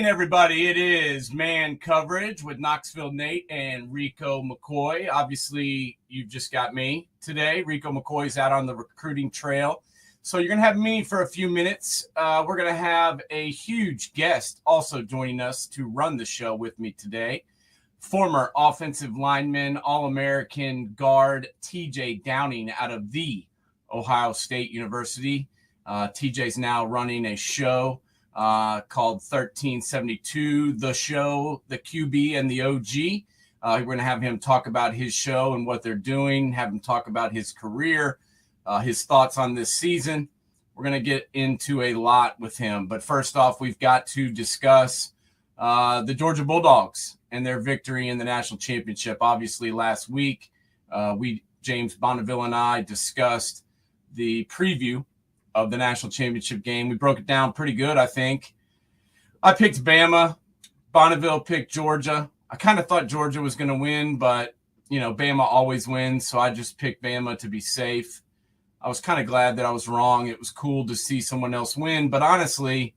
everybody. It is Man Coverage with Knoxville Nate and Rico McCoy. Obviously, you've just got me today. Rico McCoy's out on the recruiting trail. So you're going to have me for a few minutes. We're going to have a huge guest also joining us to run the show with me today. Former offensive lineman, All-American guard TJ Downing out of the Ohio State University. TJ's now running a show called 1372, The Show, the QB and the OG. We're going to have him talk about his show and what they're doing, have him talk about his career, his thoughts on this season. We're going to get into a lot with him. But first off, we've got to discuss the Georgia Bulldogs and their victory in the national championship. Obviously, last week, James Bonneville and I discussed the preview of the national championship game. We broke it down pretty good, I think. I picked Bama. Bonneville picked Georgia. I kind of thought Georgia was going to win, but, Bama always wins, so I just picked Bama to be safe. I was kind of glad that I was wrong. It was cool to see someone else win, but honestly,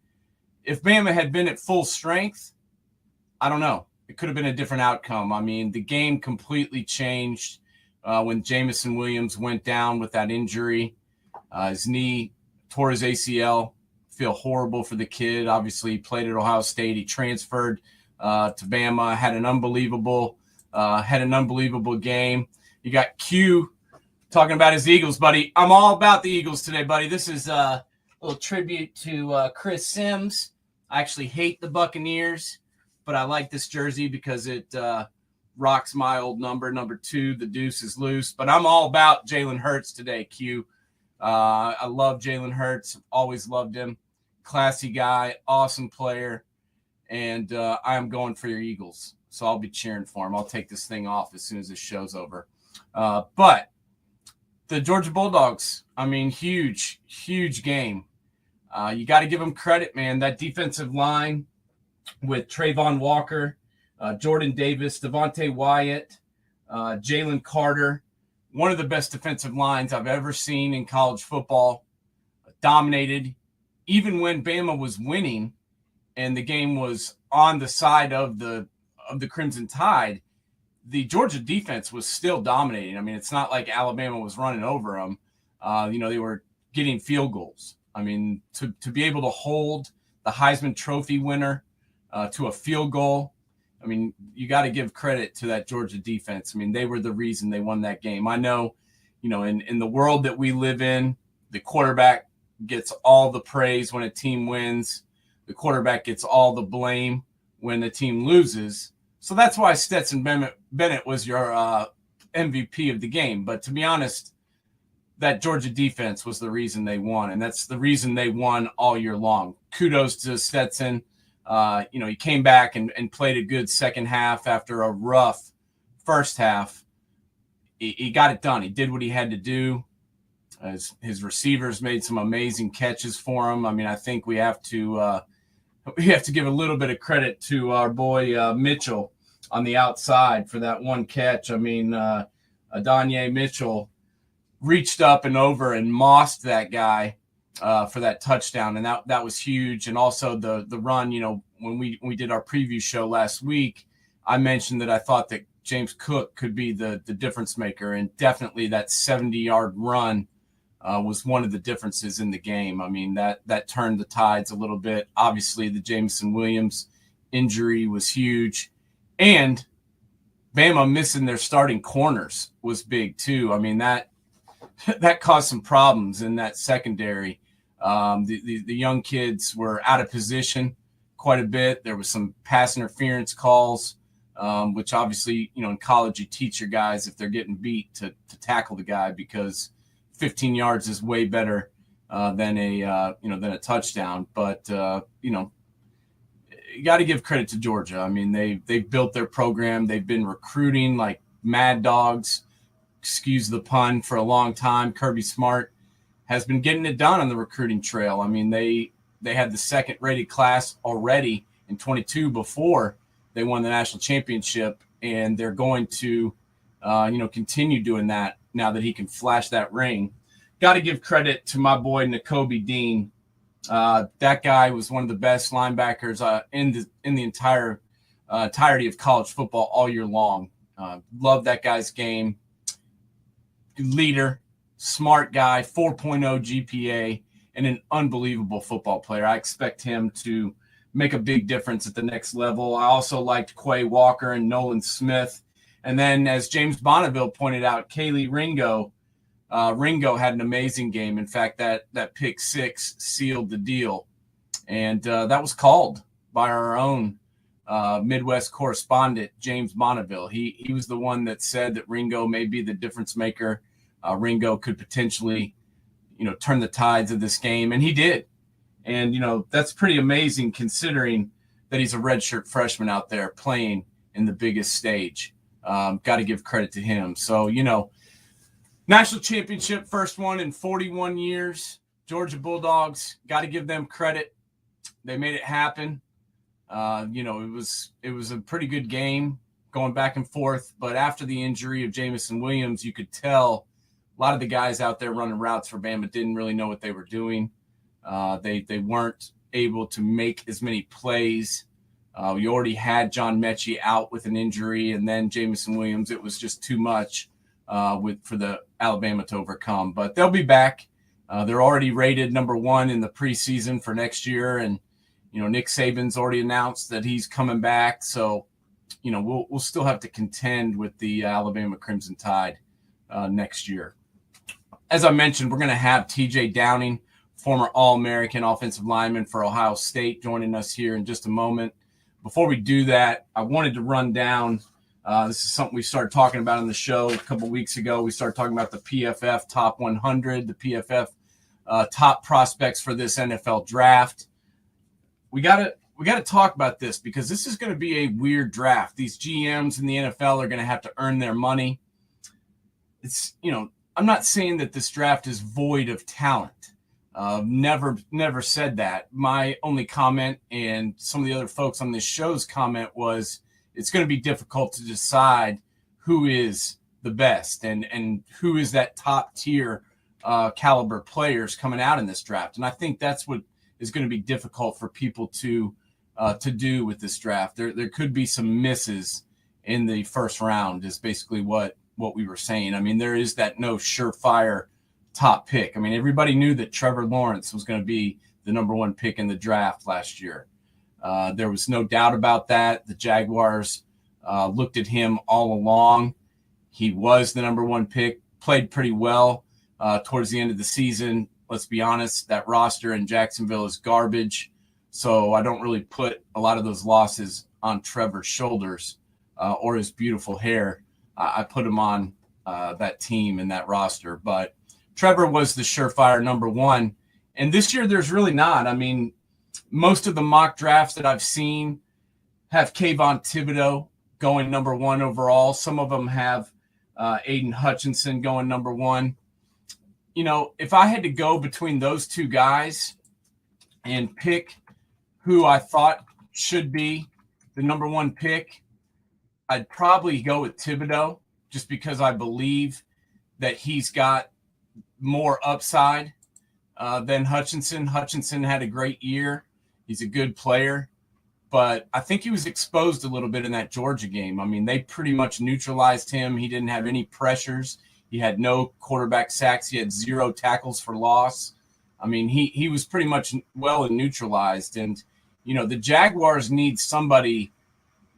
if Bama had been at full strength, I don't know. It could have been a different outcome. I mean, the game completely changed when Jamison Williams went down with that injury. His knee tore his ACL. Feel horrible for the kid. Obviously, he played at Ohio State. He transferred to Bama. Had an unbelievable game. You got Q talking about his Eagles, buddy. I'm all about the Eagles today, buddy. This is a little tribute to Chris Sims. I actually hate the Buccaneers, but I like this jersey because it rocks my old number 2. The deuce is loose. But I'm all about Jalen Hurts today, Q. I love Jalen Hurts. Always loved him. Classy guy, awesome player. And I am going for your Eagles. So I'll be cheering for him. I'll take this thing off as soon as this show's over. But the Georgia Bulldogs, I mean, huge game. You got to give them credit, man. That defensive line with Trayvon Walker, Jordan Davis, Devontae Wyatt, Jalen Carter, one of the best defensive lines I've ever seen in college football. Dominated. Even when Bama was winning and the game was on the side of the Crimson Tide, the Georgia defense was still dominating. I mean, it's not like Alabama was running over them. They were getting field goals. I mean, to be able to hold the Heisman Trophy winner to a field goal, I mean, you got to give credit to that Georgia defense. I mean, they were the reason they won that game. I know, in the world that we live in, the quarterback gets all the praise when a team wins. The quarterback gets all the blame when the team loses. So that's why Stetson Bennett was your MVP of the game. But to be honest, that Georgia defense was the reason they won, and that's the reason they won all year long. Kudos to Stetson. He came back and played a good second half after a rough first half. He got it done. He did what he had to do. His receivers made some amazing catches for him. I mean, I think we have to give a little bit of credit to our boy Mitchell on the outside for that one catch. I mean, Adonai Mitchell reached up and over and mossed that guy for that touchdown, and that was huge. And also the run, when we did our preview show last week, I mentioned that I thought that James Cook could be the difference maker, and definitely that 70-yard run was one of the differences in the game. I mean, that turned the tides a little bit. Obviously, the Jamison Williams injury was huge, and Bama missing their starting corners was big too. I mean, that caused some problems in that secondary. The young kids were out of position quite a bit. There was some pass interference calls, which obviously, in college you teach your guys if they're getting beat to tackle the guy, because 15 yards is way better than a touchdown. But you got to give credit to Georgia. I mean, they've built their program. They've been recruiting like mad dogs, excuse the pun, for a long time. Kirby Smart has been getting it done on the recruiting trail. I mean, they had the second rated class already in 22 before they won the national championship, and they're going to continue doing that now that he can flash that ring. Got to give credit to my boy Nakobe Dean That guy was one of the best linebackers in the entirety of college football all year long. Love that guy's game. Leader, smart guy, 4.0 GPA, and an unbelievable football player. I expect him to make a big difference at the next level. I also liked Quay Walker and Nolan Smith. And then, as James Bonneville pointed out, Kaylee Ringo. Ringo had an amazing game. In fact, that pick six sealed the deal. And that was called by our own Midwest correspondent, James Bonneville. He was the one that said that Ringo may be the difference maker. Ringo could potentially, turn the tides of this game. And he did. And, that's pretty amazing considering that he's a redshirt freshman out there playing in the biggest stage. Got to give credit to him. So, national championship, first one in 41 years. Georgia Bulldogs, got to give them credit. They made it happen. It was a pretty good game going back and forth. But after the injury of Jamison Williams, you could tell a lot of the guys out there running routes for Bama didn't really know what they were doing. They weren't able to make as many plays. We already had John Mechie out with an injury, and then Jamison Williams. It was just too much for the Alabama to overcome. But they'll be back. They're already rated number 1 in the preseason for next year, and Nick Saban's already announced that he's coming back. So we'll still have to contend with the Alabama Crimson Tide next year. As I mentioned, we're going to have T.J. Downing, former All-American offensive lineman for Ohio State, joining us here in just a moment. Before we do that, I wanted to run down. This is something we started talking about on the show a couple weeks ago. We started talking about the PFF Top 100, the PFF top prospects for this NFL draft. We got to talk about this because this is going to be a weird draft. These GMs in the NFL are going to have to earn their money. I'm not saying that this draft is void of talent. Never said that. My only comment, and some of the other folks on this show's comment, was it's going to be difficult to decide who is the best and who is that top tier caliber players coming out in this draft. And I think that's what is going to be difficult for people to do with this draft. There could be some misses in the first round is basically what we were saying. I mean, there is that no surefire top pick. I mean, everybody knew that Trevor Lawrence was going to be the number 1 pick in the draft last year. There was no doubt about that. The Jaguars looked at him all along. He was the number 1 pick, played pretty well towards the end of the season. Let's be honest, that roster in Jacksonville is garbage. So I don't really put a lot of those losses on Trevor's shoulders or his beautiful hair. I put him on that team and that roster. But Trevor was the surefire number 1. And this year there's really not. I mean, most of the mock drafts that I've seen have Kayvon Thibodeau going number 1 overall. Some of them have Aiden Hutchinson going number 1. If I had to go between those two guys and pick who I thought should be the number 1 pick, I'd probably go with Thibodeau just because I believe that he's got more upside than Hutchinson. Hutchinson had a great year. He's a good player, but I think he was exposed a little bit in that Georgia game. I mean, they pretty much neutralized him. He didn't have any pressures. He had no quarterback sacks. He had 0 tackles for loss. I mean, he was pretty much well and neutralized. And, the Jaguars need somebody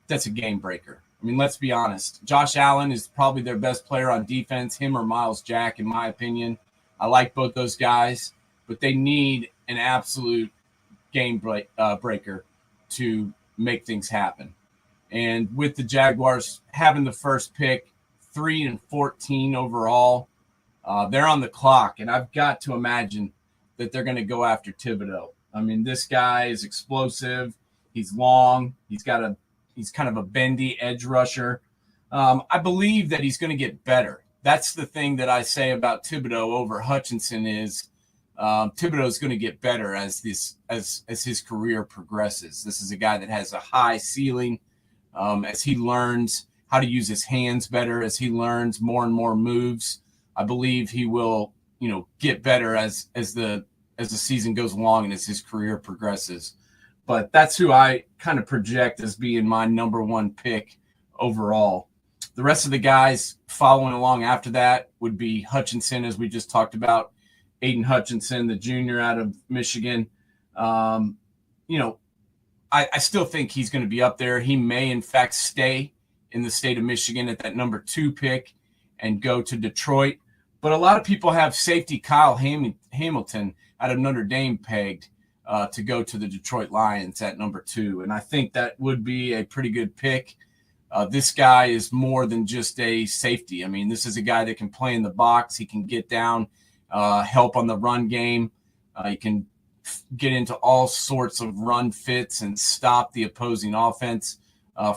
that's a game breaker. I mean, let's be honest. Josh Allen is probably their best player on defense, him or Miles Jack, in my opinion. I like both those guys, but they need an absolute game breaker to make things happen. And with the Jaguars having the first pick, 3-14 overall, they're on the clock, and I've got to imagine that they're going to go after Thibodeau. I mean, this guy is explosive. He's long. He's kind of a bendy edge rusher. I believe that he's going to get better. That's the thing that I say about Thibodeau over Hutchinson is Thibodeau is going to get better as his career progresses. This is a guy that has a high ceiling as he learns how to use his hands better, as he learns more and more moves. I believe he will, get better as the as the season goes along and as his career progresses. But that's who I kind of project as being my number one pick overall. The rest of the guys following along after that would be Hutchinson, as we just talked about, Aiden Hutchinson, the junior out of Michigan. I still think he's going to be up there. He may, in fact, stay in the state of Michigan at that number 2 pick and go to Detroit. But a lot of people have safety Kyle Hamilton out of Notre Dame pegged to go to the Detroit Lions at number 2. And I think that would be a pretty good pick. This guy is more than just a safety. I mean, this is a guy that can play in the box. He can get down, help on the run game. He can get into all sorts of run fits and stop the opposing offense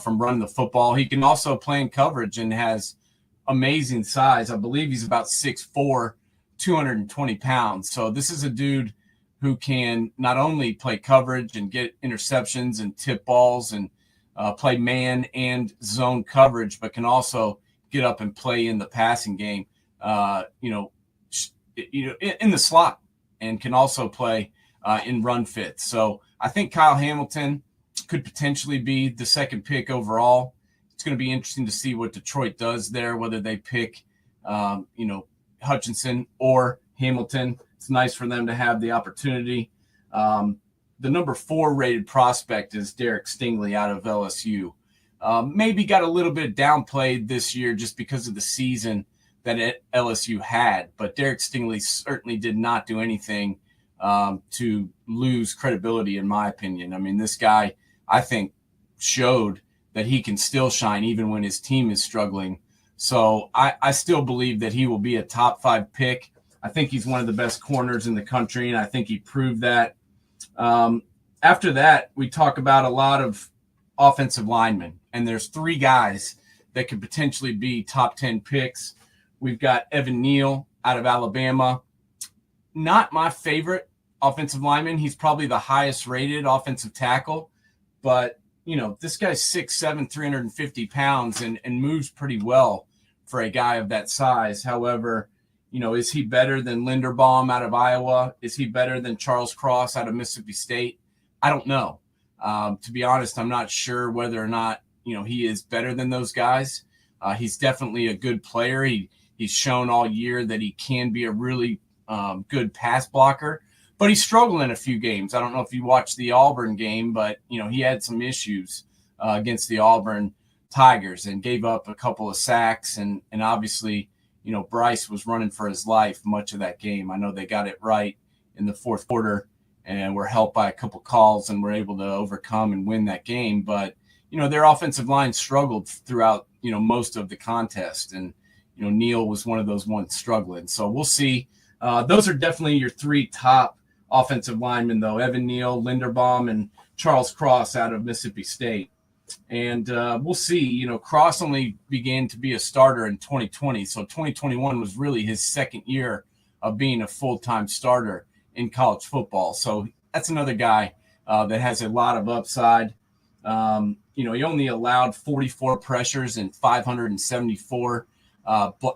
from running the football. He can also play in coverage and has amazing size. I believe he's about 6'4", 220 pounds. So this is a dude who can not only play coverage and get interceptions and tip balls and play man and zone coverage, but can also get up and play in the passing game, in the slot, and can also play in run fits. So I think Kyle Hamilton could potentially be the second pick overall. It's going to be interesting to see what Detroit does there, whether they pick, Hutchinson or Hamilton. It's nice for them to have the opportunity. The number 4 rated prospect is Derek Stingley out of LSU. Maybe got a little bit downplayed this year just because of the season that LSU had, but Derek Stingley certainly did not do anything to lose credibility, in my opinion. I mean, this guy, I think, showed that he can still shine even when his team is struggling. So I still believe that he will be a top 5 pick. I think he's one of the best corners in the country, and I think he proved that. After that, we talk about a lot of offensive linemen, and there's 3 guys that could potentially be top 10 picks. We've got Evan Neal out of Alabama. Not my favorite offensive lineman. He's probably the highest rated offensive tackle, but this guy's 6'7", 350 pounds and moves pretty well for a guy of that size. However, is he better than Linderbaum out of Iowa? Is he better than Charles Cross out of Mississippi State? I don't know. To be honest, I'm not sure whether or not, he is better than those guys. He's definitely a good player. He's shown all year that he can be a really good pass blocker, but he struggled in a few games. I don't know if you watched the Auburn game, but, he had some issues against the Auburn Tigers and gave up a couple of sacks. And obviously, Bryce was running for his life much of that game. I know they got it right in the fourth quarter and were helped by a couple calls and were able to overcome and win that game. But, their offensive line struggled throughout, most of the contest. And, Neal was one of those ones struggling. So we'll see. Those are definitely your 3 top offensive linemen, though: Evan Neal, Linderbaum, and Charles Cross out of Mississippi State. And we'll see. Cross only began to be a starter in 2020, so 2021 was really his second year of being a full-time starter in college football. So that's another guy that has a lot of upside. He only allowed 44 pressures and 574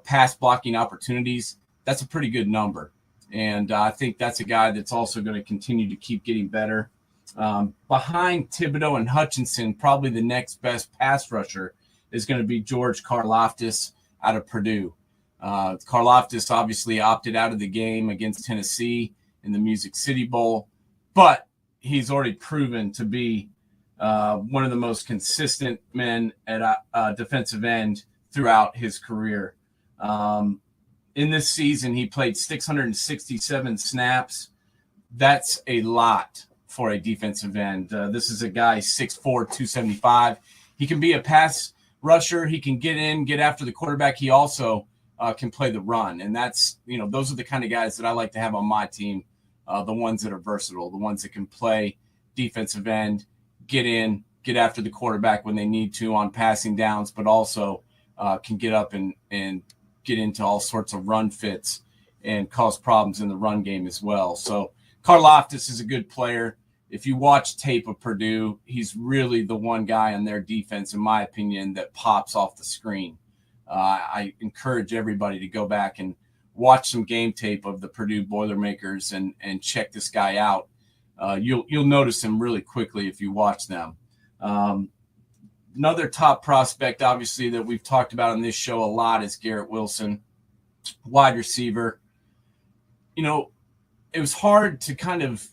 pass blocking opportunities. That's a pretty good number. And I think that's a guy that's also going to continue to keep getting better. Behind Thibodeau and Hutchinson, probably the next best pass rusher is going to be George Karlaftis out of Purdue. Karlaftis obviously opted out of the game against Tennessee in the Music City Bowl, but he's already proven to be one of the most consistent men at defensive end throughout his career. In this season, he played 667 snaps. That's a lot for a defensive end. This is a guy 6'4", 275. He can be a pass rusher. He can get in, get after the quarterback. He also can play the run. And that's, those are the kind of guys that I like to have on my team, the ones that are versatile, the ones that can play defensive end, get in, get after the quarterback when they need to on passing downs, but also can get up and get into all sorts of run fits and cause problems in the run game as well. So Karlaftis is a good player. If you watch tape of Purdue, he's really the one guy on their defense, in my opinion, that pops off the screen. I encourage everybody to go back and watch some game tape of the Purdue Boilermakers and check this guy out, you'll notice him really quickly if you watch them. Another top prospect, obviously, that we've talked about on this show a lot is Garrett Wilson, wide receiver. You know, it was hard to kind of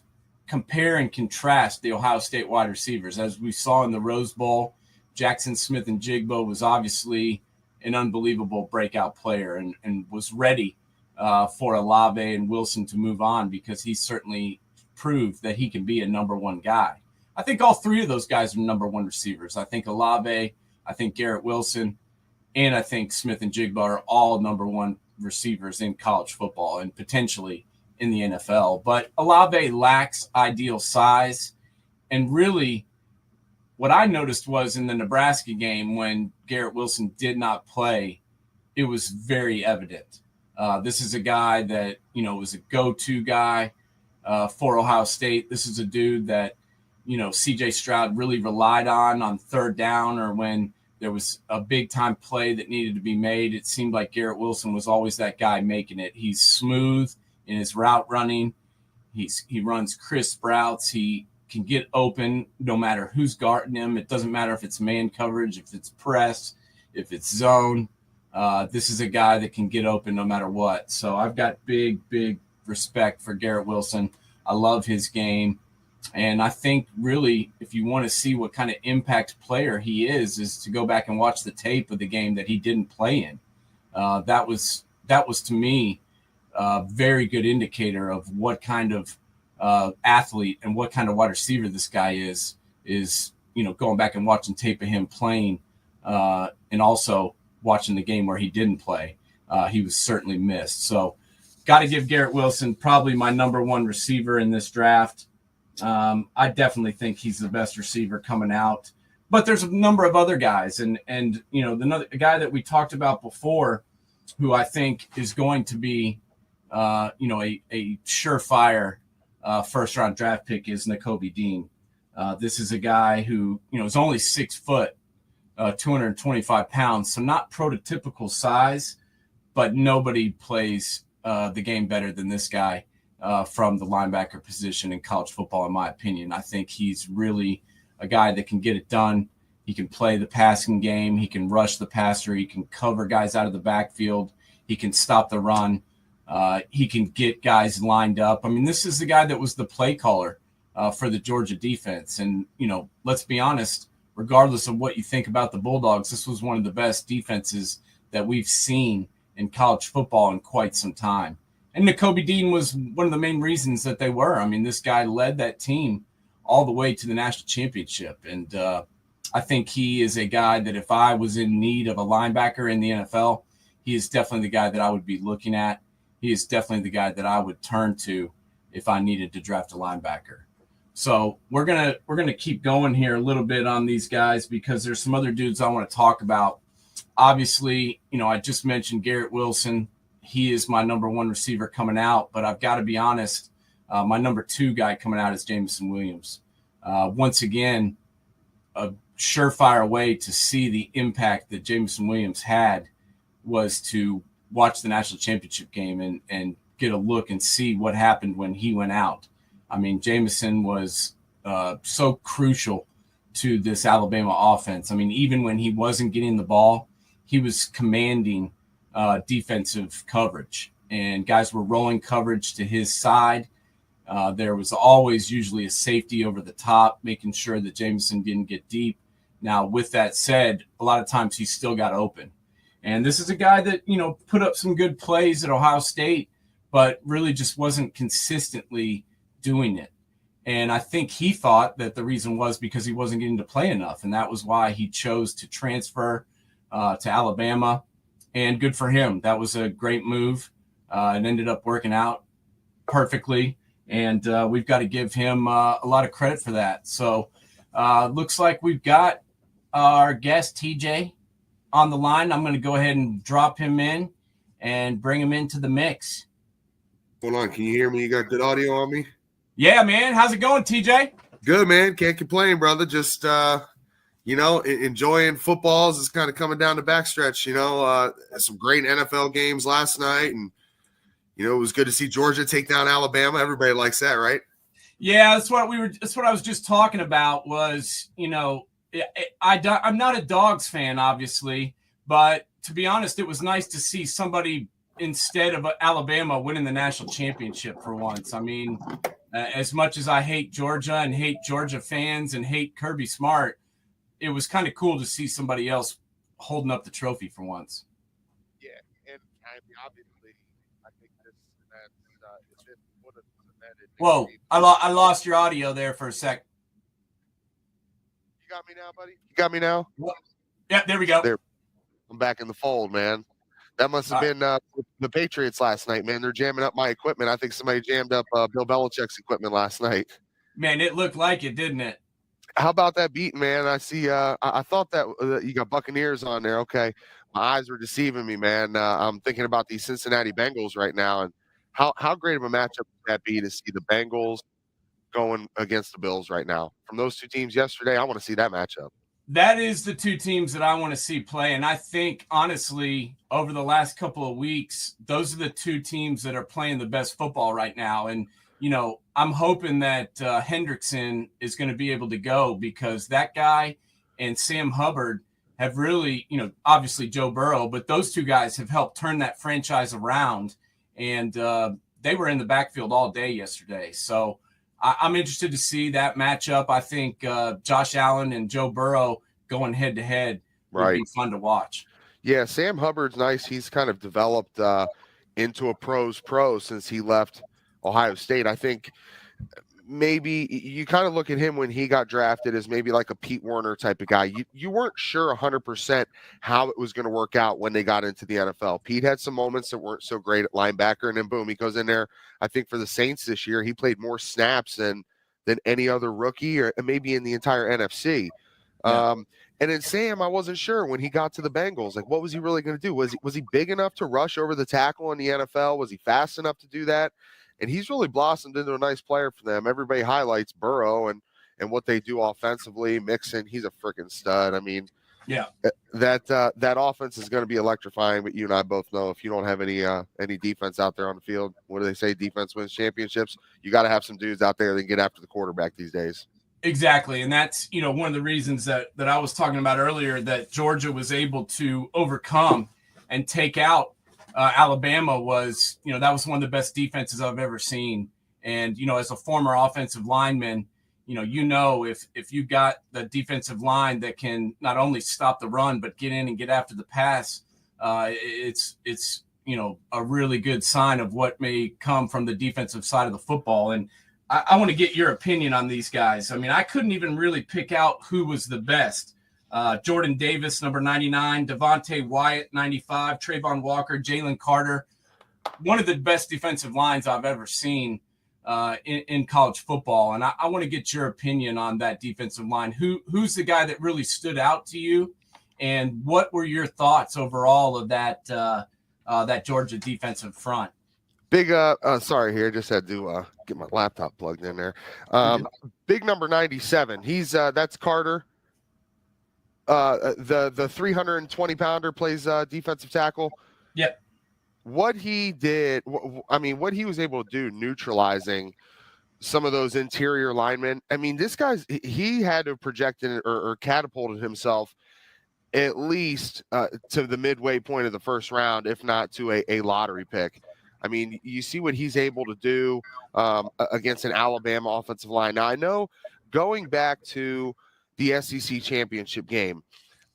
compare and contrast the Ohio State wide receivers. As we saw in the Rose Bowl, Jackson Smith-Njigba was obviously an unbelievable breakout player and was ready for Olave and Wilson to move on because he certainly proved that he can be a number one guy. I think all three of those guys are number one receivers. I think Olave, I think Garrett Wilson, and I think Smith-Njigba are all number one receivers in college football and potentially in the NFL. But Olave lacks ideal size. And really, what I noticed was in the Nebraska game when Garrett Wilson did not play, it was very evident. This is a guy that, you know, was a go-to guy for Ohio State. This is a dude that, you know, C.J. Stroud really relied on third down or when there was a big-time play that needed to be made. It seemed like Garrett Wilson was always that guy making it. He's smooth in his route running. He runs crisp routes. He can get open no matter who's guarding him. It doesn't matter if it's man coverage, if it's press, if it's zone. This is a guy that can get open no matter what. So I've got big respect for Garrett Wilson. I love his game. And I think really if you want to see what kind of impact player he is to go back and watch the tape of the game that he didn't play in. That was to me a very good indicator of what kind of athlete and what kind of wide receiver this guy is, you know, going back and watching tape of him playing and also watching the game where he didn't play. He was certainly missed. So got to give Garrett Wilson probably my number one receiver in this draft. I definitely think he's the best receiver coming out, but there's a number of other guys. And you know, the guy that we talked about before, who I think is going to be, you know, a surefire first round draft pick is Nakobe Dean. This is a guy who, you know, is only 6 foot, 225 pounds. So not prototypical size, but nobody plays the game better than this guy. From the linebacker position in college football, in my opinion. I think he's really a guy that can get it done. He can play the passing game. He can rush the passer. He can cover guys out of the backfield. He can stop the run. He can get guys lined up. I mean, this is the guy that was the play caller for the Georgia defense. And, you know, let's be honest, regardless of what you think about the Bulldogs, this was one of the best defenses that we've seen in college football in quite some time. And Nakobe Dean was one of the main reasons that they were. I mean, this guy led that team all the way to the national championship. And I think he is a guy that if I was in need of a linebacker in the NFL, he is definitely the guy that I would be looking at. He is definitely the guy that I would turn to if I needed to draft a linebacker. So we're gonna keep going here a little bit on these guys because there's some other dudes I want to talk about. Obviously, you know, I just mentioned Garrett Wilson. He is my number one receiver coming out, but I've got to be honest, my number two guy coming out is Jameson Williams. Once again, a surefire way to see the impact that Jameson Williams had was to watch the national championship game and get a look and see what happened when he went out. I mean, Jameson was so crucial to this Alabama offense. I mean, even when he wasn't getting the ball, he was commanding defensive coverage, and guys were rolling coverage to his side. There was always usually a safety over the top, making sure that Jameson didn't get deep. Now, with that said, a lot of times he still got open. And this is a guy that, you know, put up some good plays at Ohio State, but really just wasn't consistently doing it. And I think he thought that the reason was because he wasn't getting to play enough, and that was why he chose to transfer to Alabama. And good for him. That was a great move. It ended up working out perfectly. And we've got to give him a lot of credit for that. So looks like we've got our guest, TJ, on the line. I'm going to go ahead and drop him in and bring him into the mix. Hold on. Can you hear me? You got good audio on me? Yeah, man. How's it going, TJ? Good, man. Can't complain, brother. Just, you know, enjoying footballs is kind of coming down the backstretch, you know. Some great NFL games last night and it was good to see Georgia take down Alabama. Everybody likes that, right? Yeah, that's what I was just talking about was, I'm not a Dogs fan, obviously, but to be honest, it was nice to see somebody instead of Alabama winning the national championship for once. I mean, as much as I hate Georgia and hate Georgia fans and hate Kirby Smart, it was kind of cool to see somebody else holding up the trophy for once. Yeah, and I mean, obviously, I think it's been one of the cemented. Whoa, I lost your audio there for a sec. You got me now, buddy? You got me now? Yeah, there we go. I'm back in the fold, man. That must have been the Patriots last night, man. They're jamming up my equipment. I think somebody jammed up Bill Belichick's equipment last night. Man, it looked like it, didn't it? How about that beat, man? I see. I thought that you got Buccaneers on there. Okay, my eyes were deceiving me, man. I'm thinking about these Cincinnati Bengals right now, and how great of a matchup would that be to see the Bengals going against the Bills right now? From those two teams yesterday, I want to see that matchup. That is the two teams that I want to see play. And I think, honestly, over the last couple of weeks, those are the two teams that are playing the best football right now. And, I'm hoping that Hendrickson is going to be able to go because that guy and Sam Hubbard have really, obviously Joe Burrow, but those two guys have helped turn that franchise around. And they were in the backfield all day yesterday. So I'm interested to see that matchup. I think Josh Allen and Joe Burrow going head-to-head would be fun to watch. Yeah, Sam Hubbard's nice. He's kind of developed into a pro's pro since he left Ohio State. I think maybe you kind of look at him when he got drafted as maybe like a Pete Werner type of guy. You weren't sure 100% how it was going to work out when they got into the NFL. Pete had some moments that weren't so great at linebacker, and then boom, he goes in there. I think for the Saints this year, he played more snaps than any other rookie or maybe in the entire NFC. Yeah. And then Sam, I wasn't sure when he got to the Bengals. Like, what was he really going to do? Was he big enough to rush over the tackle in the NFL? Was he fast enough to do that? And he's really blossomed into a nice player for them. Everybody highlights Burrow and what they do offensively. Mixon, he's a freaking stud. I mean, yeah, that offense is going to be electrifying. But you and I both know if you don't have any defense out there on the field, what do they say? Defense wins championships. You got to have some dudes out there that get after the quarterback these days. Exactly. And that's, one of the reasons that I was talking about earlier that Georgia was able to overcome and take out Alabama was, that was one of the best defenses I've ever seen. And, as a former offensive lineman, if you've got the defensive line that can not only stop the run, but get in and get after the pass, it's a really good sign of what may come from the defensive side of the football. And I want to get your opinion on these guys. I mean, I couldn't even really pick out who was the best. Jordan Davis, number 99, Devontae Wyatt, 95, Trayvon Walker, Jalen Carter, one of the best defensive lines I've ever seen in college football. And I want to get your opinion on that defensive line. Who's the guy that really stood out to you? And what were your thoughts overall of that Georgia defensive front? Big, sorry here, just had to get my laptop plugged in there. Big number 97. He's that's Carter. The 320-pounder plays defensive tackle. Yep. What he did, what he was able to do neutralizing some of those interior linemen. I mean, this guy's he had to have projected or catapulted himself at least to the midway point of the first round, if not to a lottery pick. I mean, you see what he's able to do against an Alabama offensive line. Now, I know going back to the SEC championship game,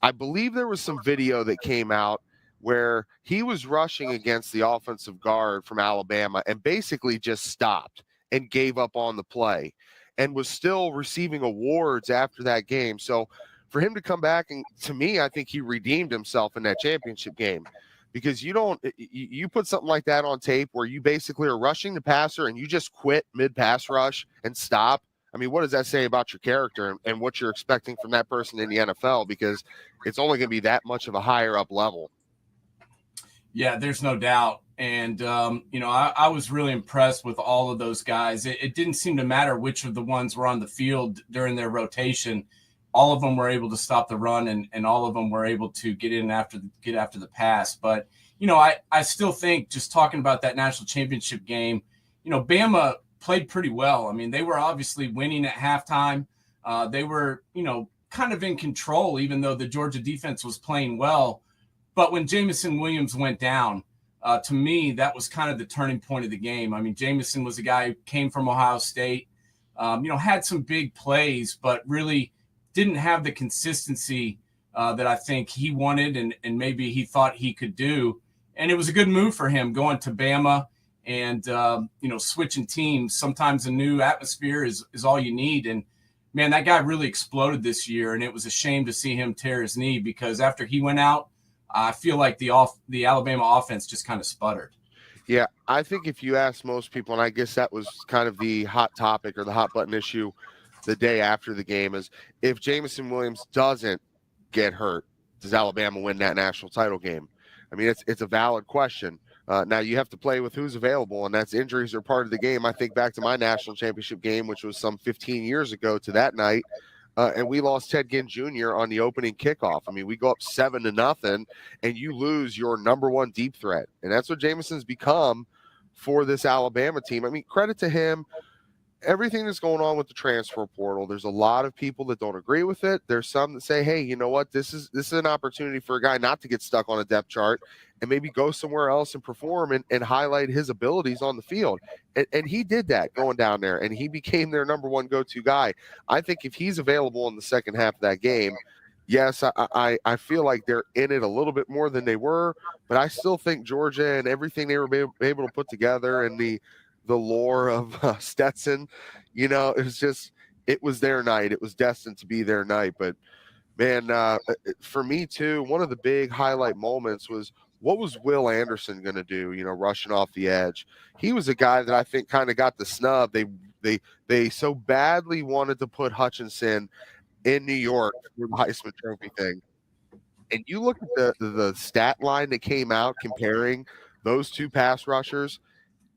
I believe there was some video that came out where he was rushing against the offensive guard from Alabama and basically just stopped and gave up on the play and was still receiving awards after that game. So for him to come back, and to me, I think he redeemed himself in that championship game. Because you put something like that on tape where you basically are rushing the passer and you just quit mid-pass rush and stop. I mean, what does that say about your character and what you're expecting from that person in the NFL? Because it's only going to be that much of a higher up level. Yeah, there's no doubt. And, I was really impressed with all of those guys. It didn't seem to matter which of the ones were on the field during their rotation. all of them were able to stop the run, and all of them were able to get after the pass. But, I still think, just talking about that national championship game, Bama played pretty well. I mean, they were obviously winning at halftime. They were, kind of in control, even though the Georgia defense was playing well. But when Jamison Williams went down, to me, that was kind of the turning point of the game. I mean, Jamison was a guy who came from Ohio State, had some big plays, but really didn't have the consistency that I think he wanted and maybe he thought he could do. And it was a good move for him going to Bama and, switching teams. Sometimes a new atmosphere is all you need. And, man, that guy really exploded this year, and it was a shame to see him tear his knee because after he went out, I feel like the Alabama offense just kind of sputtered. Yeah, I think if you ask most people, and I guess that was kind of the hot topic or the hot button issue the day after the game, is if Jamison Williams doesn't get hurt, does Alabama win that national title game? I mean, it's a valid question. Now you have to play with who's available, and that's injuries are part of the game. I think back to my national championship game, which was some 15 years ago to that night, and we lost Ted Ginn Jr. on the opening kickoff. I mean, we go up 7-0, and you lose your number one deep threat, and that's what Jamison's become for this Alabama team. I mean, credit to him. Everything that's going on with the transfer portal, there's a lot of people that don't agree with it. There's some that say, hey, you know what? This is an opportunity for a guy not to get stuck on a depth chart and maybe go somewhere else and perform and highlight his abilities on the field. And he did that going down there, and he became their number one go-to guy. I think if he's available in the second half of that game, yes, I feel like they're in it a little bit more than they were, but I still think Georgia and everything they were able to put together and the lore of Stetson, it was their night. It was destined to be their night. But, man, for me, too, one of the big highlight moments was what was Will Anderson going to do, rushing off the edge? He was a guy that I think kind of got the snub. They so badly wanted to put Hutchinson in New York for the Heisman Trophy thing. And you look at the stat line that came out comparing those two pass rushers,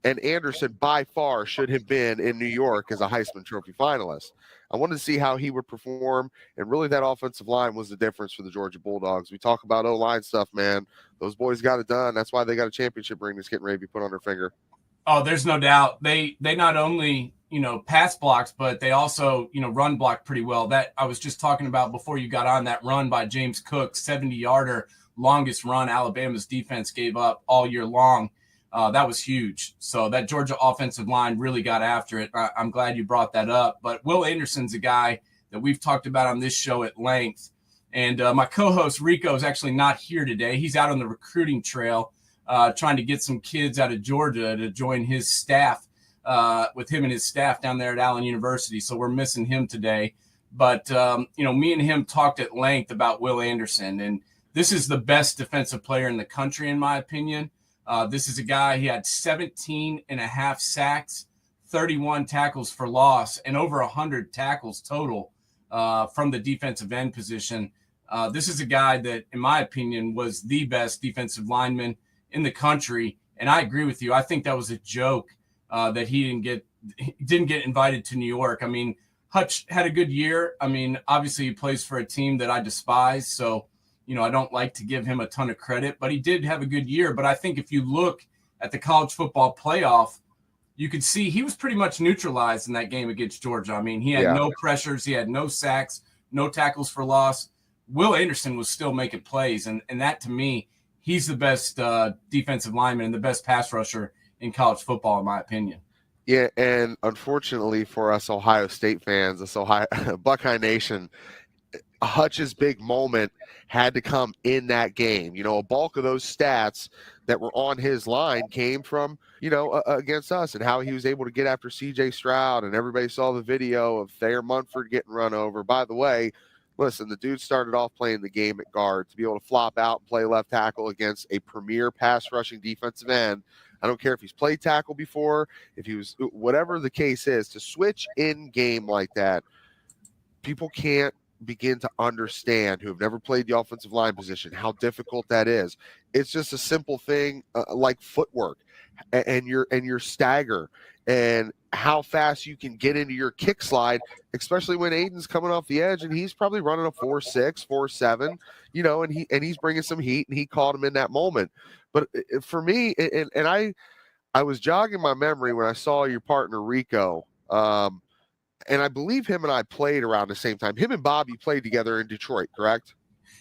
and Anderson by far should have been in New York as a Heisman Trophy finalist. I wanted to see how he would perform, and really that offensive line was the difference for the Georgia Bulldogs. We talk about O-line stuff, man. Those boys got it done. That's why they got a championship ring that's getting ready to be put on their finger. Oh, there's no doubt. They not only, pass blocks, but they also, run block pretty well. That I was just talking about before you got on, that run by James Cook, 70-yarder, longest run Alabama's defense gave up all year long. That was huge. So that Georgia offensive line really got after it. I'm glad you brought that up. But Will Anderson's a guy that we've talked about on this show at length. And my co-host Rico is actually not here today. He's out on the recruiting trail trying to get some kids out of Georgia to join his staff with him and his staff down there at Allen University. So we're missing him today. But, me and him talked at length about Will Anderson. And this is the best defensive player in the country, in my opinion. This is a guy, he had 17 and a half sacks, 31 tackles for loss, and over 100 tackles total from the defensive end position. This is a guy that, in my opinion, was the best defensive lineman in the country. And I agree with you. I think that was a joke that he didn't get invited to New York. I mean, Hutch had a good year. I mean, obviously he plays for a team that I despise. So, I don't like to give him a ton of credit, but he did have a good year. But I think if you look at the college football playoff, you could see he was pretty much neutralized in that game against Georgia. I mean, he had no pressures. He had no sacks, no tackles for loss. Will Anderson was still making plays. And that, to me, he's the best defensive lineman and the best pass rusher in college football, in my opinion. Yeah, and unfortunately for us Ohio State fans, this Ohio Buckeye Nation, Hutch's big moment had to come in that game. A bulk of those stats that were on his line came from, against us, and how he was able to get after C.J. Stroud, and everybody saw the video of Thayer Munford getting run over. By the way, listen, the dude started off playing the game at guard. To be able to flop out and play left tackle against a premier pass rushing defensive end, I don't care if he's played tackle before, if he was, whatever the case is, to switch in game like that, people can't begin to understand, who have never played the offensive line position, how difficult that is. It's just a simple thing like footwork and your stagger and how fast you can get into your kick slide, especially when Aiden's coming off the edge and he's probably running a 4.6, 4.7, and he's bringing some heat, and he caught him in that moment. But for me, and I was jogging my memory when I saw your partner Rico, and I believe him and I played around the same time. Him and Bobby played together in Detroit, correct?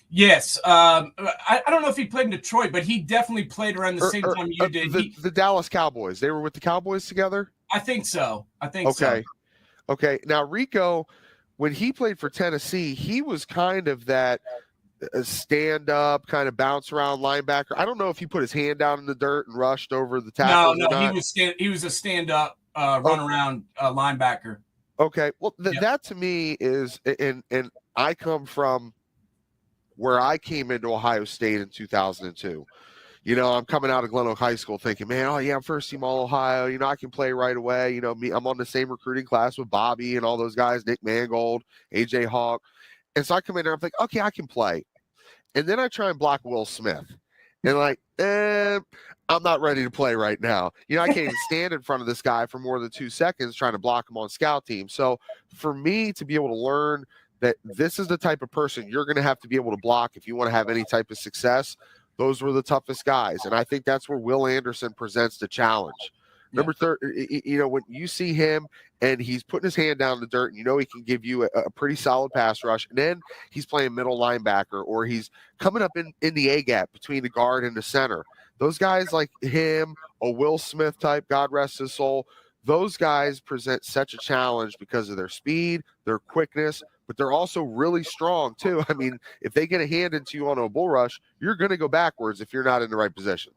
Yes. I don't know if he played in Detroit, but he definitely played around the same time you did. The Dallas Cowboys. They were with the Cowboys together? I think so. So. Okay. Now, Rico, when he played for Tennessee, he was kind of that stand-up, kind of bounce-around linebacker. I don't know if he put his hand down in the dirt and rushed over the tackles. No, he was a stand-up, run-around linebacker. Okay. Well, that to me is – and I come from where I came into Ohio State in 2002. I'm coming out of Glen Oak High School thinking, man, oh, yeah, I'm first team All-Ohio. I can play right away. I'm on the same recruiting class with Bobby and all those guys, Nick Mangold, A.J. Hawk. And so I come in there, I'm like, okay, I can play. And then I try and block Will Smith. And I'm not ready to play right now. I can't even stand in front of this guy for more than 2 seconds trying to block him on scout team. So for me to be able to learn that this is the type of person you're going to have to be able to block if you want to have any type of success, those were the toughest guys. And I think that's where Will Anderson presents the challenge. Yeah. Number 30, when you see him and he's putting his hand down in the dirt and he can give you a pretty solid pass rush, and then he's playing middle linebacker or he's coming up in the A-gap between the guard and the center. Those guys like him, a Will Smith type, God rest his soul, those guys present such a challenge because of their speed, their quickness, but they're also really strong too. I mean, if they get a hand into you on a bull rush, you're going to go backwards if you're not in the right position.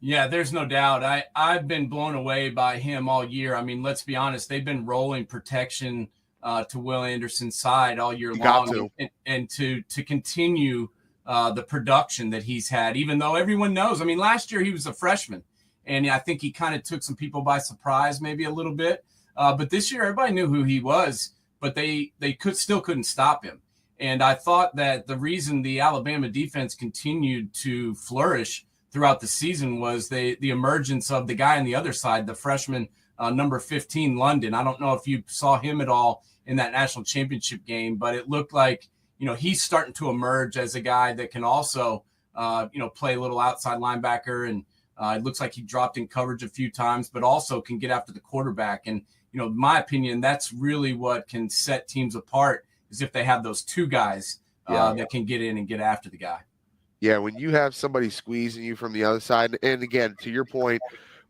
Yeah, there's no doubt. I've been blown away by him all year. I mean, let's be honest, they've been rolling protection to Will Anderson's side all year long, and to continue the production that he's had, even though everyone knows. I mean, last year he was a freshman, and I think he kind of took some people by surprise, maybe a little bit. But this year, everybody knew who he was, but they still couldn't stop him. And I thought that the reason the Alabama defense continued to flourish throughout the season was the emergence of the guy on the other side, the freshman number 15, London. I don't know if you saw him at all in that national championship game, but it looked like, he's starting to emerge as a guy that can also, play a little outside linebacker. And it looks like he dropped in coverage a few times, but also can get after the quarterback. And, in my opinion, that's really what can set teams apart, is if they have those two guys that can get in and get after the guy. Yeah, when you have somebody squeezing you from the other side, and again, to your point,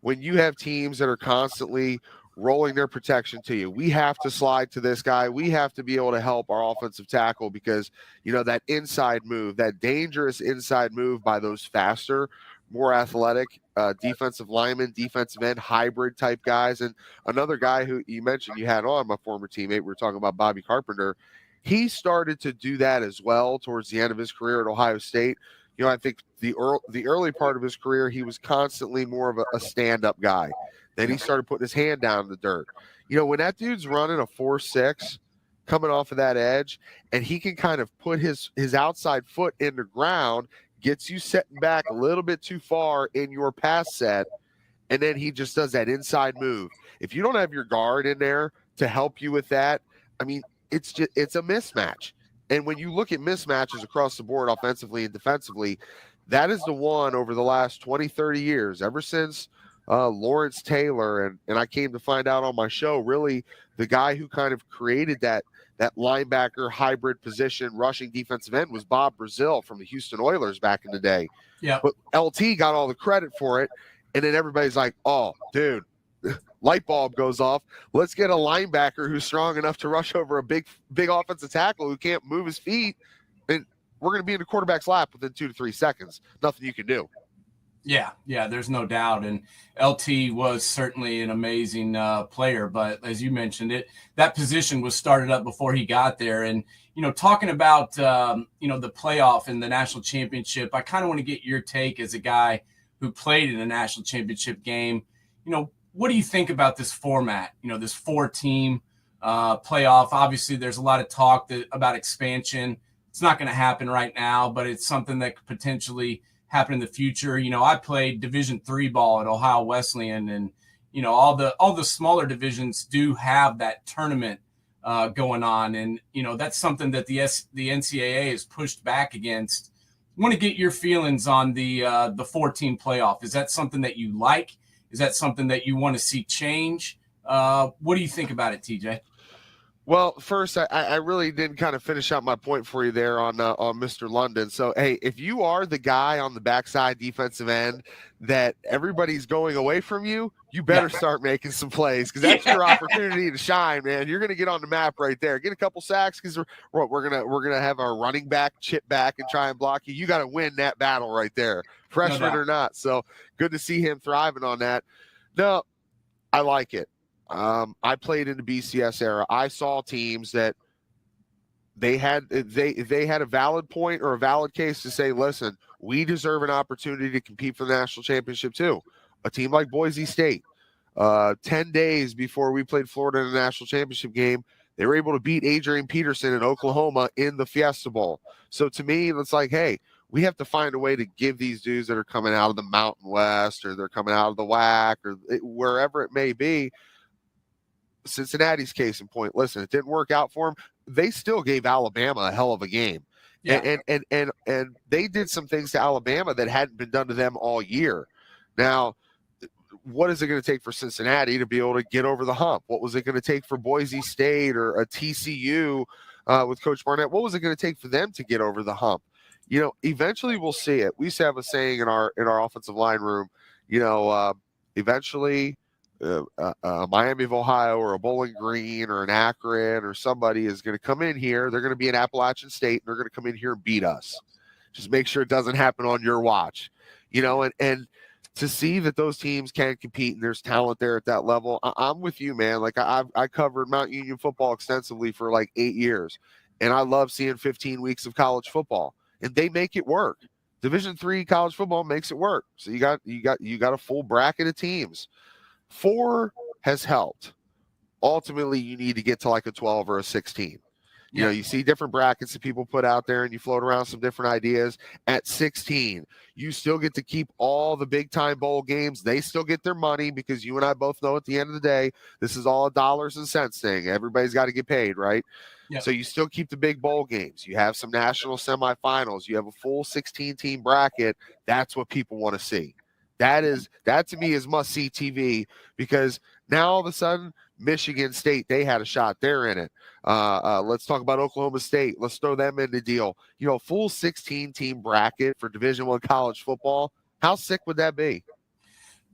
when you have teams that are constantly rolling their protection to you, we have to slide to this guy. We have to be able to help our offensive tackle because, that inside move, that dangerous inside move by those faster, more athletic defensive linemen, defensive end, hybrid type guys. And another guy who you mentioned you had on, my former teammate, we were talking about Bobby Carpenter. He started to do that as well towards the end of his career at Ohio State. I think the early part of his career, he was constantly more of a stand-up guy. Then he started putting his hand down in the dirt. When that dude's running a 4.6 coming off of that edge, and he can kind of put his outside foot in the ground, gets you setting back a little bit too far in your pass set, and then he just does that inside move. If you don't have your guard in there to help you with that, I mean, it's a mismatch. And when you look at mismatches across the board, offensively and defensively, that is the one over the last 20, 30 years, ever since Lawrence Taylor. And I came to find out on my show, really the guy who kind of created that linebacker hybrid position, rushing defensive end, was Bob Brazil from the Houston Oilers back in the day. Yeah. But LT got all the credit for it. And then everybody's like, oh, dude, light bulb goes off. Let's get a linebacker who's strong enough to rush over a big offensive tackle who can't move his feet, and we're going to be in the quarterback's lap within 2 to 3 seconds. Nothing you can do. Yeah, there's no doubt. And LT was certainly an amazing player. But as you mentioned, that position was started up before he got there. And, talking about, the playoff and the national championship, I kind of want to get your take as a guy who played in a national championship game. What do you think about this format? This 4-team playoff. Obviously, there's a lot of talk about expansion. It's not going to happen right now, but it's something that could potentially happen in the future. I played Division III ball at Ohio Wesleyan, and all the smaller divisions do have that tournament going on, and that's something that the NCAA has pushed back against. I want to get your feelings on the 14 playoff. Is that something that you like? Is that something that you want to see change? What do you think about it, TJ? Well, first, I really didn't kind of finish out my point for you there on Mr. London. So, hey, if you are the guy on the backside defensive end that everybody's going away from you, you better start making some plays, because that's your opportunity to shine, man. You're going to get on the map right there. Get a couple sacks, because we're gonna have our running back chip back and try and block you. You got to win that battle right there, freshman or not. So good to see him thriving on that. No, I like it. I played in the BCS era. I saw teams that they had a valid point or a valid case to say, listen, we deserve an opportunity to compete for the national championship too. A team like Boise State, 10 days before we played Florida in the national championship game, they were able to beat Adrian Peterson in Oklahoma in the Fiesta Bowl. So to me, it's like, hey, we have to find a way to give these dudes that are coming out of the Mountain West, or they're coming out of the WAC, or wherever it may be. Cincinnati's case in point. Listen, it didn't work out for them. They still gave Alabama a hell of a game. Yeah. And they did some things to Alabama that hadn't been done to them all year. Now, what is it going to take for Cincinnati to be able to get over the hump? What was it going to take for Boise State or a TCU with Coach Barnett? What was it going to take for them to get over the hump? Eventually we'll see it. We used to have a saying in our offensive line room, eventually Miami of Ohio or a Bowling Green or an Akron or somebody is going to come in here. They're going to be in Appalachian State, and they're going to come in here and beat us. Just make sure it doesn't happen on your watch, and to see that those teams can compete and there's talent there at that level. I'm with you, man. Like I covered Mount Union football extensively for like 8 years, and I love seeing 15 weeks of college football, and they make it work. Division III college football makes it work. So you got a full bracket of teams. 4 has helped. Ultimately, you need to get to like a 12 or a 16. You see different brackets that people put out there, and you float around some different ideas. At 16, you still get to keep all the big-time bowl games. They still get their money, because you and I both know at the end of the day, this is all a dollars and cents thing. Everybody's got to get paid, right? Yep. So you still keep the big bowl games. You have some national semifinals. You have a full 16-team bracket. That's what people want to see. That to me is must-see TV, because now all of a sudden Michigan State, they had a shot. They're in it. Let's talk about Oklahoma State. Let's throw them in the deal. Full 16-team bracket for Division I college football. How sick would that be?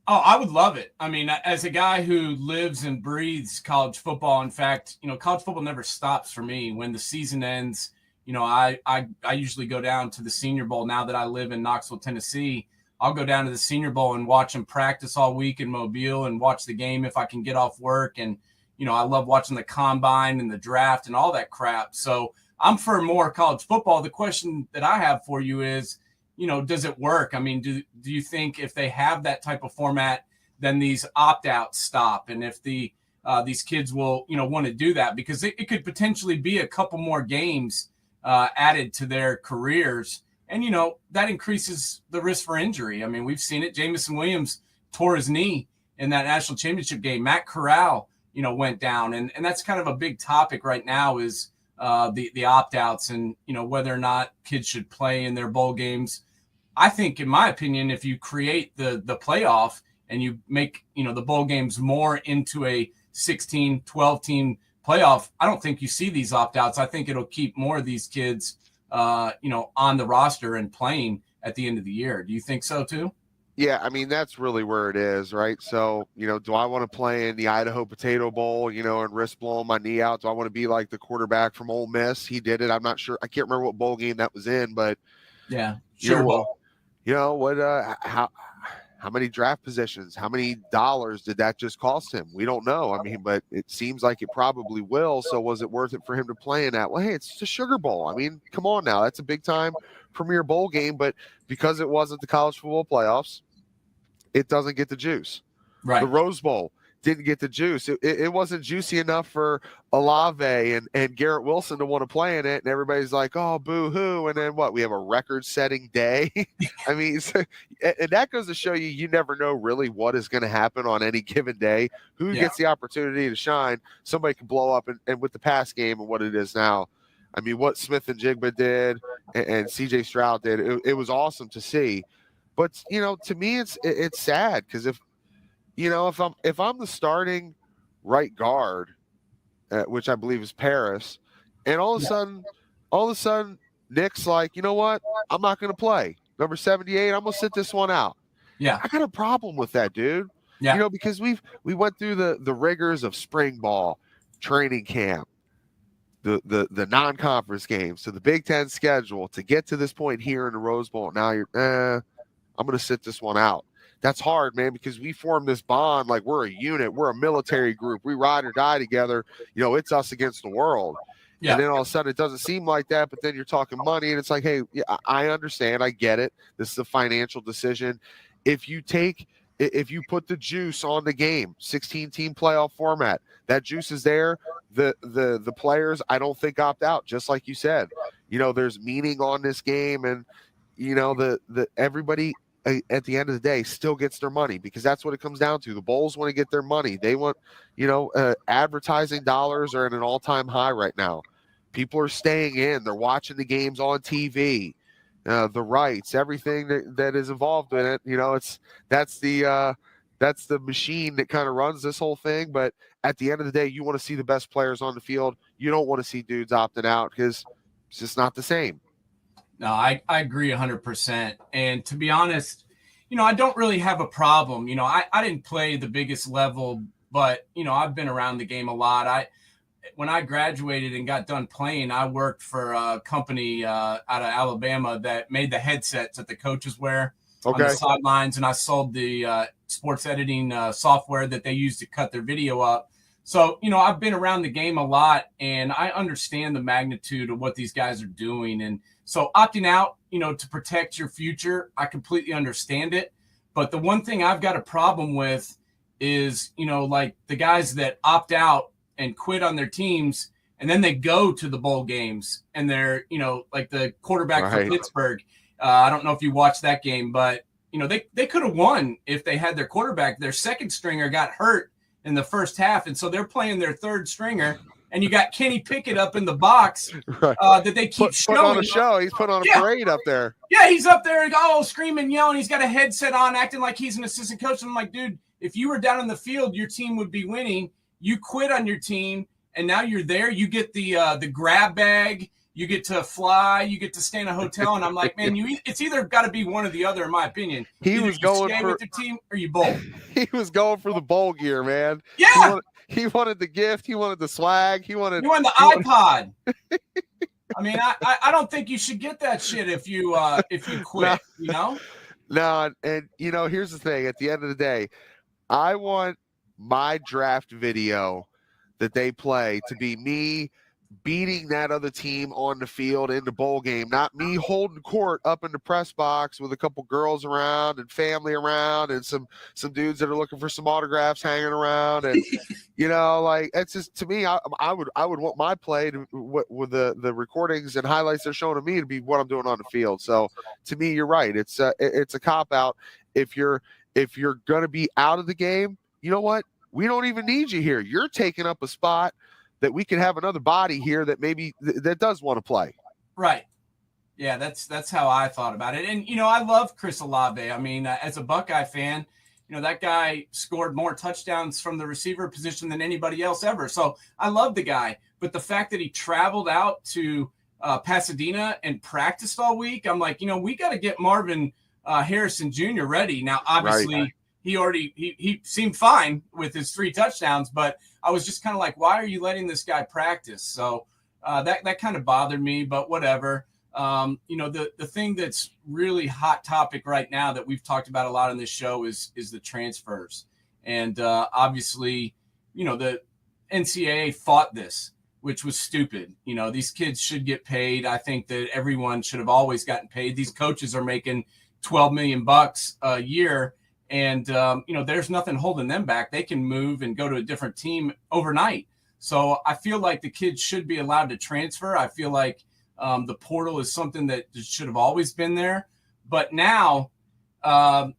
Oh, I would love it. I mean, as a guy who lives and breathes college football, in fact, college football never stops for me. When the season ends, I usually go down to the Senior Bowl. Now that I live in Knoxville, Tennessee, I'll go down to the Senior Bowl and watch them practice all week in Mobile and watch the game if I can get off work. And, I love watching the combine and the draft and all that crap. So I'm for more college football. The question that I have for you is, does it work? I mean, do you think if they have that type of format, then these opt-outs stop? And if these kids will, want to do that, because it could potentially be a couple more games added to their careers. And, that increases the risk for injury. I mean, we've seen it. Jamison Williams tore his knee in that national championship game. Matt Corral, went down. And that's kind of a big topic right now is the opt-outs and, whether or not kids should play in their bowl games. I think, in my opinion, if you create the playoff and you make, the bowl games more into a 16, 12-team playoff, I don't think you see these opt-outs. I think it'll keep more of these kids on the roster and playing at the end of the year. Do you think so too? Yeah, I mean, that's really where it is, right? So, do I want to play in the Idaho Potato Bowl, and risk blowing my knee out? Do I want to be like the quarterback from Ole Miss? He did it. I'm not sure. I can't remember what bowl game that was in, but yeah, sure. How many draft positions, how many dollars did that just cost him? We don't know. I mean, but it seems like it probably will. So was it worth it for him to play in that? Well, hey, it's just a Sugar Bowl. I mean, come on now. That's a big time premier bowl game, but because it wasn't the college football playoffs, it doesn't get the juice. Right. The Rose Bowl, didn't get the juice. It wasn't juicy enough for Olave and Garrett Wilson to want to play in it, and everybody's like, oh, boo-hoo, and then what? We have a record-setting day? I mean, and that goes to show you, you never know really what is going to happen on any given day. Who gets the opportunity to shine? Somebody can blow up, and with the pass game and what it is now, I mean, what Smith and Jigba did and C.J. Stroud did, it was awesome to see. But, to me, it's sad because if I'm the starting right guard, which I believe is Paris, and all of a sudden, Nick's like, you know what? I'm not going to play. Number 78, I'm going to sit this one out. Yeah. I got a problem with that, dude. Yeah. Because we went through the rigors of spring ball, training camp, the non-conference games, to the Big Ten schedule to get to this point here in the Rose Bowl. Now I'm going to sit this one out. That's hard, man, because we form this bond like we're a unit. We're a military group. We ride or die together. It's us against the world. Yeah. And then all of a sudden it doesn't seem like that, but then you're talking money, and it's like, hey, yeah, I understand. I get it. This is a financial decision. If you put the juice on the game, 16-team playoff format, that juice is there. The players, I don't think, opt out, just like you said. There's meaning on this game, and the everybody at the end of the day still gets their money, because that's what it comes down to. The Bulls want to get their money. They want, advertising dollars are at an all-time high right now. People are staying in. They're watching the games on TV, the rights, everything that is involved in it. That's the machine that kind of runs this whole thing. But at the end of the day, you want to see the best players on the field. You don't want to see dudes opting out, because it's just not the same. No, I agree 100%. And to be honest, I don't really have a problem. I didn't play the biggest level, but, I've been around the game a lot. When I graduated and got done playing, I worked for a company out of Alabama that made the headsets that the coaches wear on the sidelines, and I sold the sports editing software that they use to cut their video up. So, I've been around the game a lot, and I understand the magnitude of what these guys are doing. And so opting out, to protect your future, I completely understand it. But the one thing I've got a problem with is, like the guys that opt out and quit on their teams, and then they go to the bowl games, and they're, like the quarterback for Pittsburgh. I don't know if you watched that game, but, they could have won if they had their quarterback. Their second stringer got hurt in the first half, and so they're playing their third stringer, and you got Kenny Pickett up in the box that they keep showing. Put on a show. He's put on a parade up there. Yeah, he's up there, screaming, yelling. He's got a headset on, acting like he's an assistant coach. And I'm like, dude, if you were down in the field, your team would be winning. You quit on your team, and now you're there. You get the grab bag. You get to fly. You get to stay in a hotel. And I'm like, man, it's either got to be one or the other, in my opinion. He was going for with your team or you bowl. He was going for the bowl gear, man. Yeah. He wanted the gift. He wanted the swag. He wanted the iPod. I mean, I don't think you should get that shit if you quit. No, and here's the thing. At the end of the day, I want my draft video that they play to be me beating that other team on the field in the bowl game, not me holding court up in the press box with a couple girls around and family around and some dudes that are looking for some autographs hanging around. And like, it's just, to me, I would want my play to, with the recordings and highlights they're showing to me, to be what I'm doing on the field. So to me, you're right. It's a cop out. If you're going to be out of the game, you know what? We don't even need you here. You're taking up a spot that we can have another body here that maybe that does want to play. Right. Yeah, that's how I thought about it. And, I love Chris Olave. I mean, as a Buckeye fan, that guy scored more touchdowns from the receiver position than anybody else ever. So I love the guy. But the fact that he traveled out to Pasadena and practiced all week, I'm like, we got to get Marvin Harrison Jr. ready. Now, obviously, he seemed fine with his 3 touchdowns, but I was just kind of like, why are you letting this guy practice? So that kind of bothered me, but whatever. The thing that's really hot topic right now that we've talked about a lot on this show is the transfers. And obviously, the NCAA fought this, which was stupid. These kids should get paid. I think that everyone should have always gotten paid. These coaches are making $12 million a year. And, there's nothing holding them back. They can move and go to a different team overnight. So I feel like the kids should be allowed to transfer. I feel like the portal is something that should have always been there. But now, I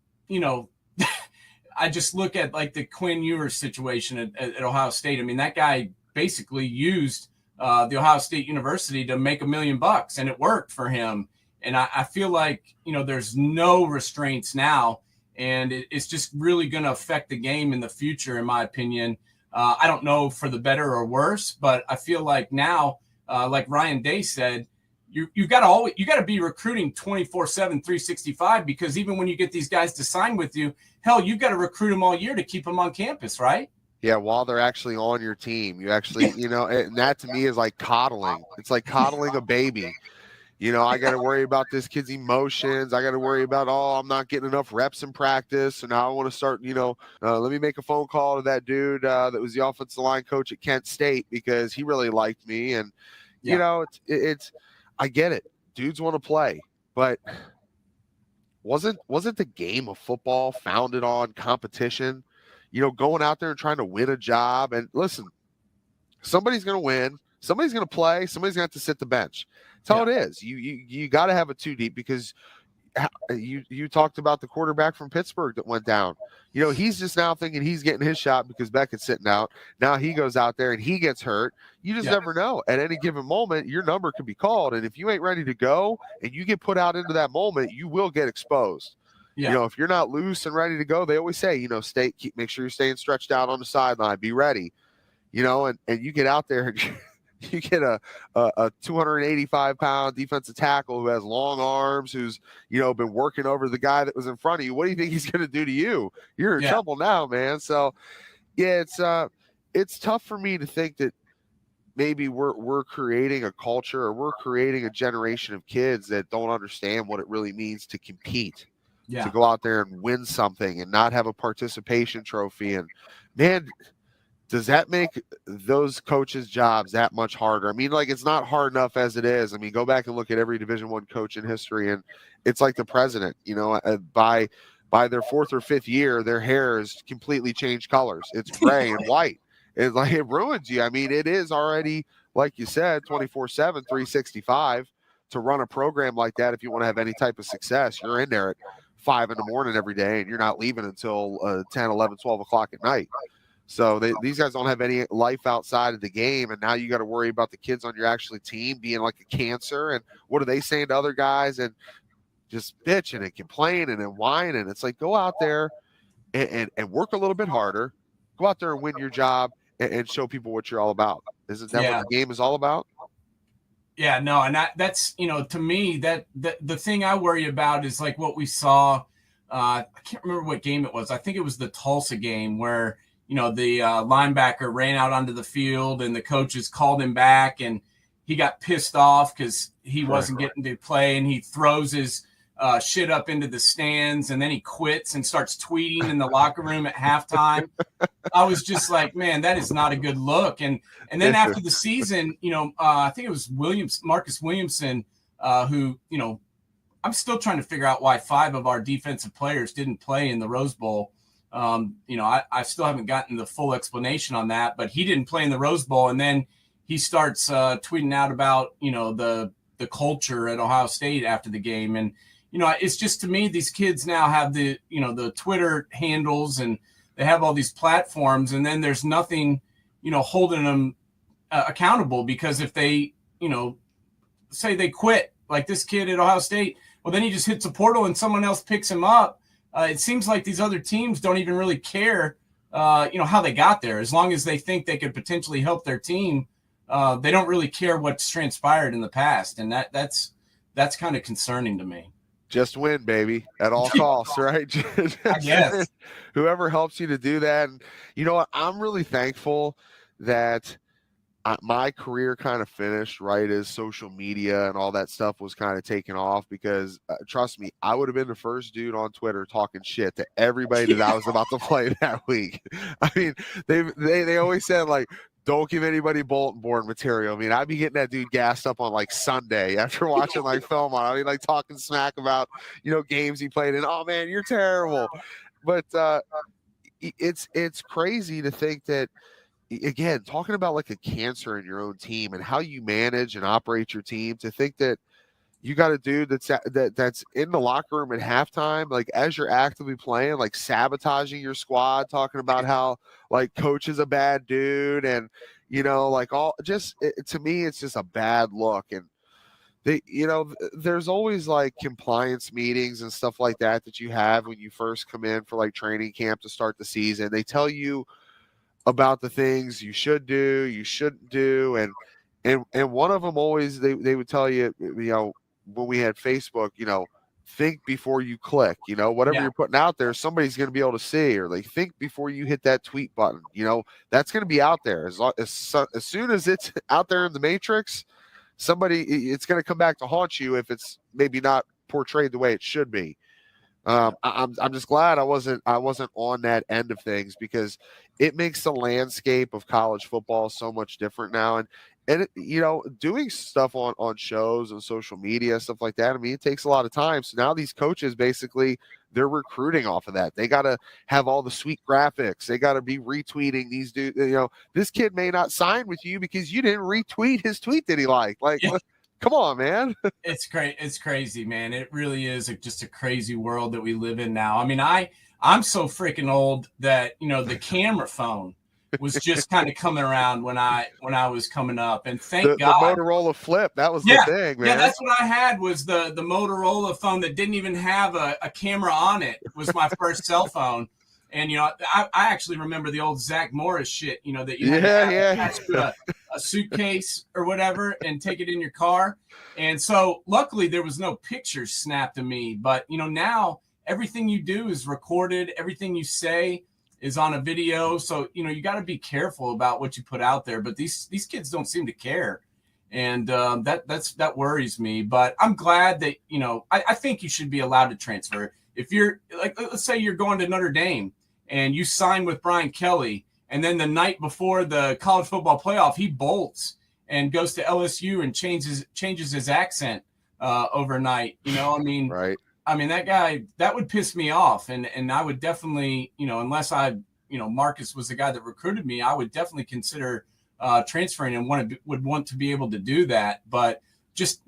just look at like the Quinn Ewers situation at Ohio State. I mean, that guy basically used the Ohio State University to make $1 million, and it worked for him. And I feel like, there's no restraints now, and it's just really going to affect the game in the future, in my opinion. I don't know for the better or worse, but I feel like now, like Ryan Day said, you got to be recruiting 24/7, 365, because even when you get these guys to sign with you, hell, you've got to recruit them all year to keep them on campus, right? Yeah, while they're actually on your team, you actually, and that to me is like coddling. It's like coddling a baby. I got to worry about this kid's emotions. I got to worry about, I'm not getting enough reps in practice. So now I want to start, let me make a phone call to that dude that was the offensive line coach at Kent State because he really liked me. And, it's I get it. Dudes want to play. But wasn't the game of football founded on competition? Going out there and trying to win a job. And listen, somebody's going to win. Somebody's going to play. Somebody's going to have to sit the bench. That's how it is. You got to have a two deep because you talked about the quarterback from Pittsburgh that went down. He's just now thinking he's getting his shot because Beckett's sitting out. Now he goes out there and he gets hurt. You just never know. At any given moment, your number could be called. And if you ain't ready to go and you get put out into that moment, you will get exposed. Yeah. If you're not loose and ready to go, they always say, make sure you're staying stretched out on the sideline. Be ready. And you get out there and you get a 285-pound defensive tackle who has long arms, who's, been working over the guy that was in front of you. What do you think he's going to do to you? You're in trouble now, man. So, yeah, it's tough for me to think that maybe we're creating a culture or we're creating a generation of kids that don't understand what it really means to compete, to go out there and win something and not have a participation trophy. And, man, does that make those coaches' jobs that much harder? I mean, like, it's not hard enough as it is. I mean, go back and look at every Division I coach in history, and it's like the president. By their fourth or fifth year, their hair has completely changed colors. It's gray and white. It ruins you. I mean, it is already, like you said, 24/7, 365 to run a program like that. If you want to have any type of success, you're in there at 5 a.m. every day, and you're not leaving until 10, 11, 12 o'clock at night. So these guys don't have any life outside of the game, and now you got to worry about the kids on your actually team being like a cancer. And what are they saying to other guys? And just bitching and complaining and whining. It's like, go out there and work a little bit harder. Go out there and win your job and show people what you're all about. Isn't that what the game is all about? Yeah, no, and that's to me that the thing I worry about is like what we saw. I can't remember what game it was. I think it was the Tulsa game where the linebacker ran out onto the field and the coaches called him back and he got pissed off because he wasn't getting to play, and he throws his shit up into the stands, and then he quits and starts tweeting in the locker room at halftime. I was just like, man, that is not a good look. And then after the season, I think it was Marcus Williamson, who, I'm still trying to figure out why 5 of our defensive players didn't play in the Rose Bowl. I still haven't gotten the full explanation on that, but he didn't play in the Rose Bowl. And then he starts tweeting out about, the culture at Ohio State after the game. And, it's just, to me, these kids now have the Twitter handles and they have all these platforms, and then there's nothing, holding them accountable, because if they, say they quit, like this kid at Ohio State, well, then he just hits a portal and someone else picks him up. It seems like these other teams don't even really care, how they got there. As long as they think they could potentially help their team, they don't really care what's transpired in the past. And that's kind of concerning to me. Just win, baby, at all costs, right? I guess. Whoever helps you to do that. And you know what? I'm really thankful that my career kind of finished right as social media and all that stuff was kind of taken off, because trust me, I would have been the first dude on Twitter talking shit to everybody that I was about to play that week. I mean, they always said, like, don't give anybody bulletin board material. I mean, I'd be getting that dude gassed up on like Sunday after watching like film on. I mean, like talking smack about, games he played in. Oh man, you're terrible. but it's crazy to think that, again, talking about like a cancer in your own team and how you manage and operate your team, to think that you got a dude that's in the locker room at halftime, like as you're actively playing, like sabotaging your squad, talking about how like coach is a bad dude, and like all just to me, it's just a bad look. And there's always like compliance meetings and stuff like that you have when you first come in for like training camp to start the season. They tell you about the things you should do, you shouldn't do, and one of them always they would tell you, when we had Facebook, think before you click, whatever you're putting out there, somebody's going to be able to see, or like think before you hit that tweet button, that's going to be out there as soon as it's out there in the matrix. It's going to come back to haunt you if it's maybe not portrayed the way it should be. I'm just glad I wasn't on that end of things, because it makes the landscape of college football so much different now. And doing stuff on shows and social media, stuff like that, I mean, it takes a lot of time. So now these coaches, basically, they're recruiting off of that. They got to have all the sweet graphics. They got to be retweeting these dudes. This kid may not sign with you because you didn't retweet his tweet that he liked. Like, come on, man. It's great. It's crazy, man. It really is just a crazy world that we live in now. I mean, I'm so freaking old that, the camera phone was just kind of coming around when I was coming up, and thank God. The Motorola Flip, that was the thing, man. Yeah, that's what I had, was the Motorola phone that didn't even have a camera on it. It was my first cell phone. And, I actually remember the old Zach Morris shit, that you had to attach to a suitcase or whatever and take it in your car. And so luckily there was no pictures snapped of me. But, now everything you do is recorded. Everything you say is on a video. So, you got to be careful about what you put out there. But these kids don't seem to care. And that worries me. But I'm glad that, I think you should be allowed to transfer. If you're like, let's say you're going to Notre Dame and you sign with Brian Kelly, and then the night before the college football playoff, he bolts and goes to LSU and changes his accent overnight. Right. I mean, that guy, that would piss me off. And I would definitely, unless Marcus was the guy that recruited me, I would definitely consider transferring and would want to be able to do that. But just,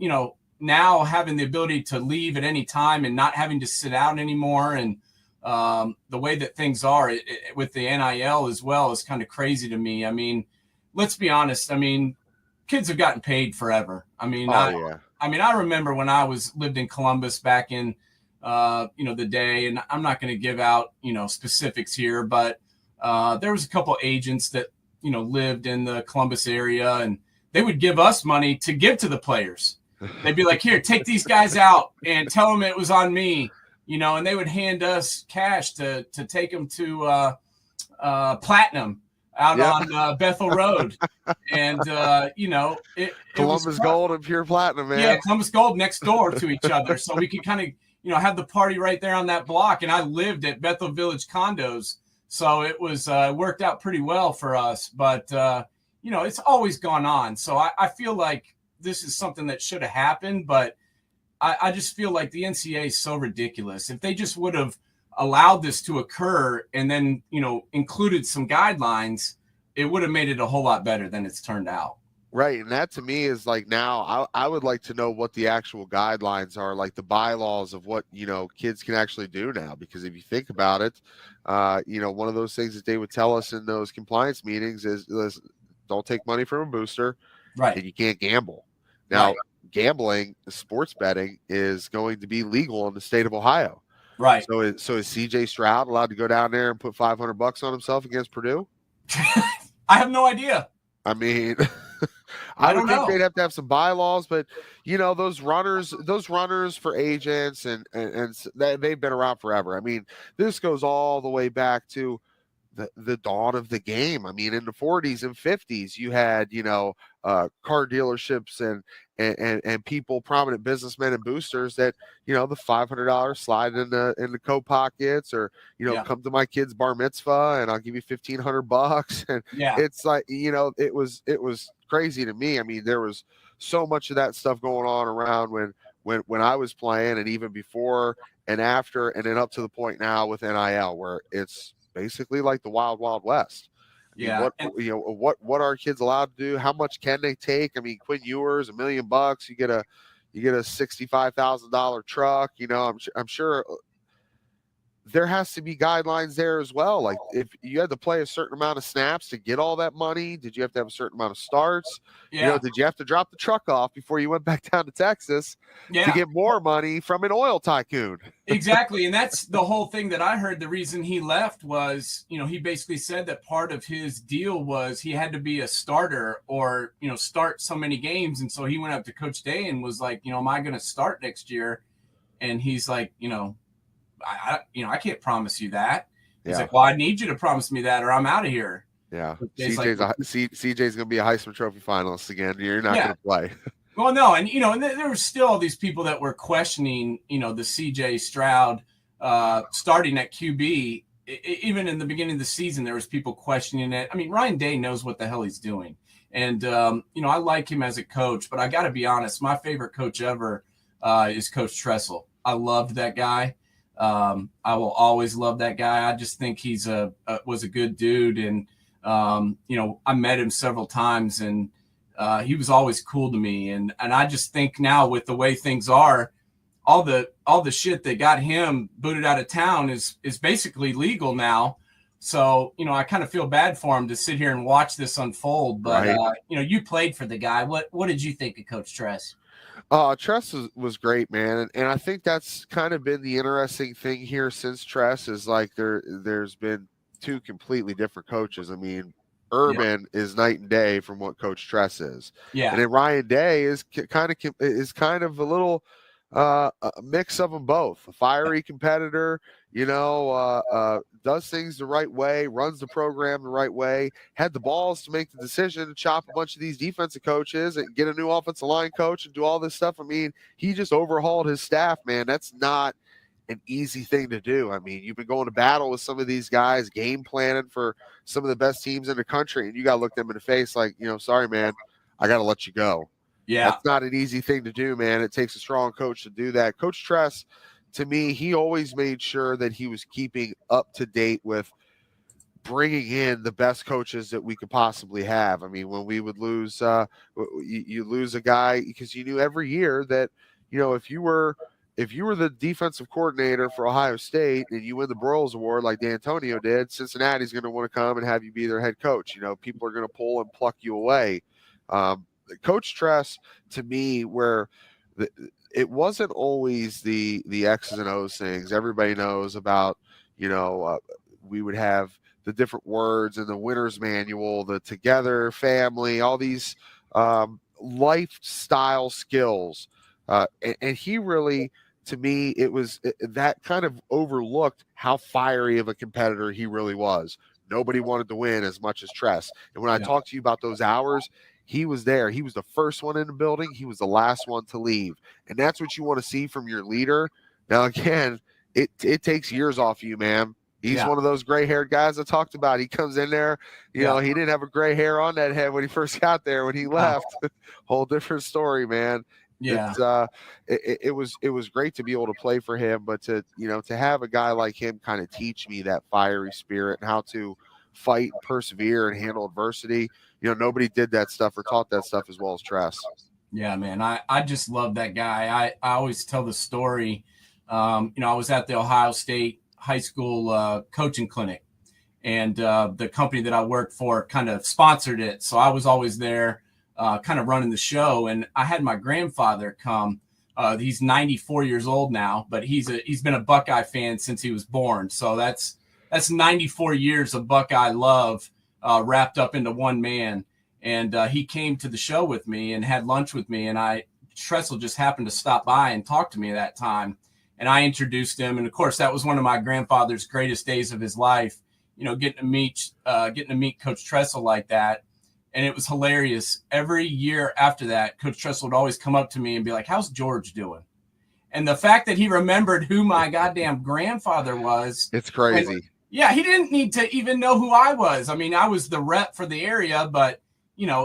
now having the ability to leave at any time and not having to sit out anymore, and the way that things are with the NIL as well is kind of crazy to me. I mean, let's be honest. I mean, kids have gotten paid forever. I mean, I remember when I lived in Columbus back in, the day, and I'm not going to give out, specifics here, but there was a couple agents that, lived in the Columbus area, and they would give us money to give to the players. They'd be like, here, take these guys out and tell them it was on me, and they would hand us cash to take them to Platinum out on Bethel Road. And, Columbus Gold and Pure Platinum, man. Yeah, Columbus Gold next door to each other. So we could kind of, have the party right there on that block. And I lived at Bethel Village condos. So it was worked out pretty well for us. But, it's always gone on. So I feel like this is something that should have happened. But I just feel like the NCAA is so ridiculous. If they just would have allowed this to occur and then, included some guidelines, it would have made it a whole lot better than it's turned out. Right. And that to me is like, now I would like to know what the actual guidelines are, like the bylaws of what, kids can actually do now. Because if you think about it, one of those things that they would tell us in those compliance meetings is don't take money from a booster. Right. And you can't gamble. Now, gambling, sports betting is going to be legal in the state of Ohio. Right. So is CJ Stroud allowed to go down there and put $500 on himself against Purdue? I have no idea. I mean, I would think they'd have to have some bylaws, but those runners for agents and they've been around forever. I mean, this goes all the way back to the dawn of the game. I mean, in the 40s and 50s, you had, car dealerships and people, prominent businessmen and boosters that, the $500 slide in the coat pockets, or, come to my kid's bar mitzvah and I'll give you $1,500. And it's like, it was crazy to me. I mean, there was so much of that stuff going on around when I was playing, and even before and after, and then up to the point now with NIL, where it's basically like the wild, wild west. I mean, Yeah. what are kids allowed to do? How much can they take? I mean, Quinn Ewers, $1 million, you get a $65,000 truck. I'm sure there has to be guidelines there as well. Like, if you had to play a certain amount of snaps to get all that money, did you have to have a certain amount of starts? Yeah. Did you have to drop the truck off before you went back down to Texas to get more money from an oil tycoon? Exactly. And that's the whole thing that I heard. The reason he left was, he basically said that part of his deal was he had to be a starter or, start so many games. And so he went up to Coach Day and was like, am I going to start next year? And he's like, I can't promise you that. He's like, well, I need you to promise me that or I'm out of here. Yeah. CJ's going to be a Heisman Trophy finalist again. You're not going to play. Well, no. And, and there were still all these people that were questioning, the CJ Stroud starting at QB. Even in the beginning of the season, there was people questioning it. I mean, Ryan Day knows what the hell he's doing. And, I like him as a coach, but I got to be honest, my favorite coach ever is Coach Tressel. I loved that guy. I will always love that guy. I just think he's was a good dude. And, I met him several times and he was always cool to me. And I just think now with the way things are, all the shit that got him booted out of town is basically legal now. So, I kind of feel bad for him to sit here and watch this unfold. But, right. You played for the guy. What did you think of Coach Tress? Tress was great, man. And I think that's kind of been the interesting thing here since Tress is like there's been two completely different coaches. I mean, Urban is night and day from what Coach Tress is. Yeah. And then Ryan Day is kind of a little a mix of them both. A fiery competitor, does things the right way, runs the program the right way, had the balls to make the decision to chop a bunch of these defensive coaches and get a new offensive line coach and do all this stuff. I mean, he just overhauled his staff, man. That's not an easy thing to do. I mean, you've been going to battle with some of these guys, game planning for some of the best teams in the country, and you got to look them in the face like, sorry, man, I got to let you go. Yeah. That's not an easy thing to do, man. It takes a strong coach to do that. Coach Tress, to me, he always made sure that he was keeping up to date with bringing in the best coaches that we could possibly have. I mean, when we would lose, you lose a guy because you knew every year that, if you were the defensive coordinator for Ohio State and you win the Broyles Award like D'Antonio did, Cincinnati's going to want to come and have you be their head coach. People are going to pull and pluck you away. Coach Tress, to me, where it wasn't always the X's and O's things. Everybody knows about, we would have the different words in the winner's manual, the together, family, all these lifestyle skills. And he really, to me, that kind of overlooked how fiery of a competitor he really was. Nobody wanted to win as much as Tress. And when I talk to you about those hours, he was there. He was the first one in the building. He was the last one to leave. And that's what you want to see from your leader. Now, again, it takes years off you, man. He's one of those gray-haired guys I talked about. He comes in there, he didn't have a gray hair on that head when he first got there. When he left, whole different story, man. Yeah. It was great to be able to play for him, but to have a guy like him kind of teach me that fiery spirit and how to fight and persevere and handle adversity. Nobody did that stuff or taught that stuff as well as Tress. Yeah, man. I just love that guy. I always tell the story. I was at the Ohio State high school coaching clinic, and the company that I worked for kind of sponsored it. So I was always there kind of running the show. And I had my grandfather come. He's 94 years old now, but he's been a Buckeye fan since he was born. So that's 94 years of Buckeye love wrapped up into one man. And he came to the show with me and had lunch with me. And Tressel just happened to stop by and talk to me at that time. And I introduced him. And of course, that was one of my grandfather's greatest days of his life, getting to meet Coach Tressel like that. And it was hilarious. Every year after that, Coach Tressel would always come up to me and be like, "How's George doing?" And the fact that he remembered who my goddamn grandfather was. It's crazy. He didn't need to even know who I was. I mean, I was the rep for the area, but,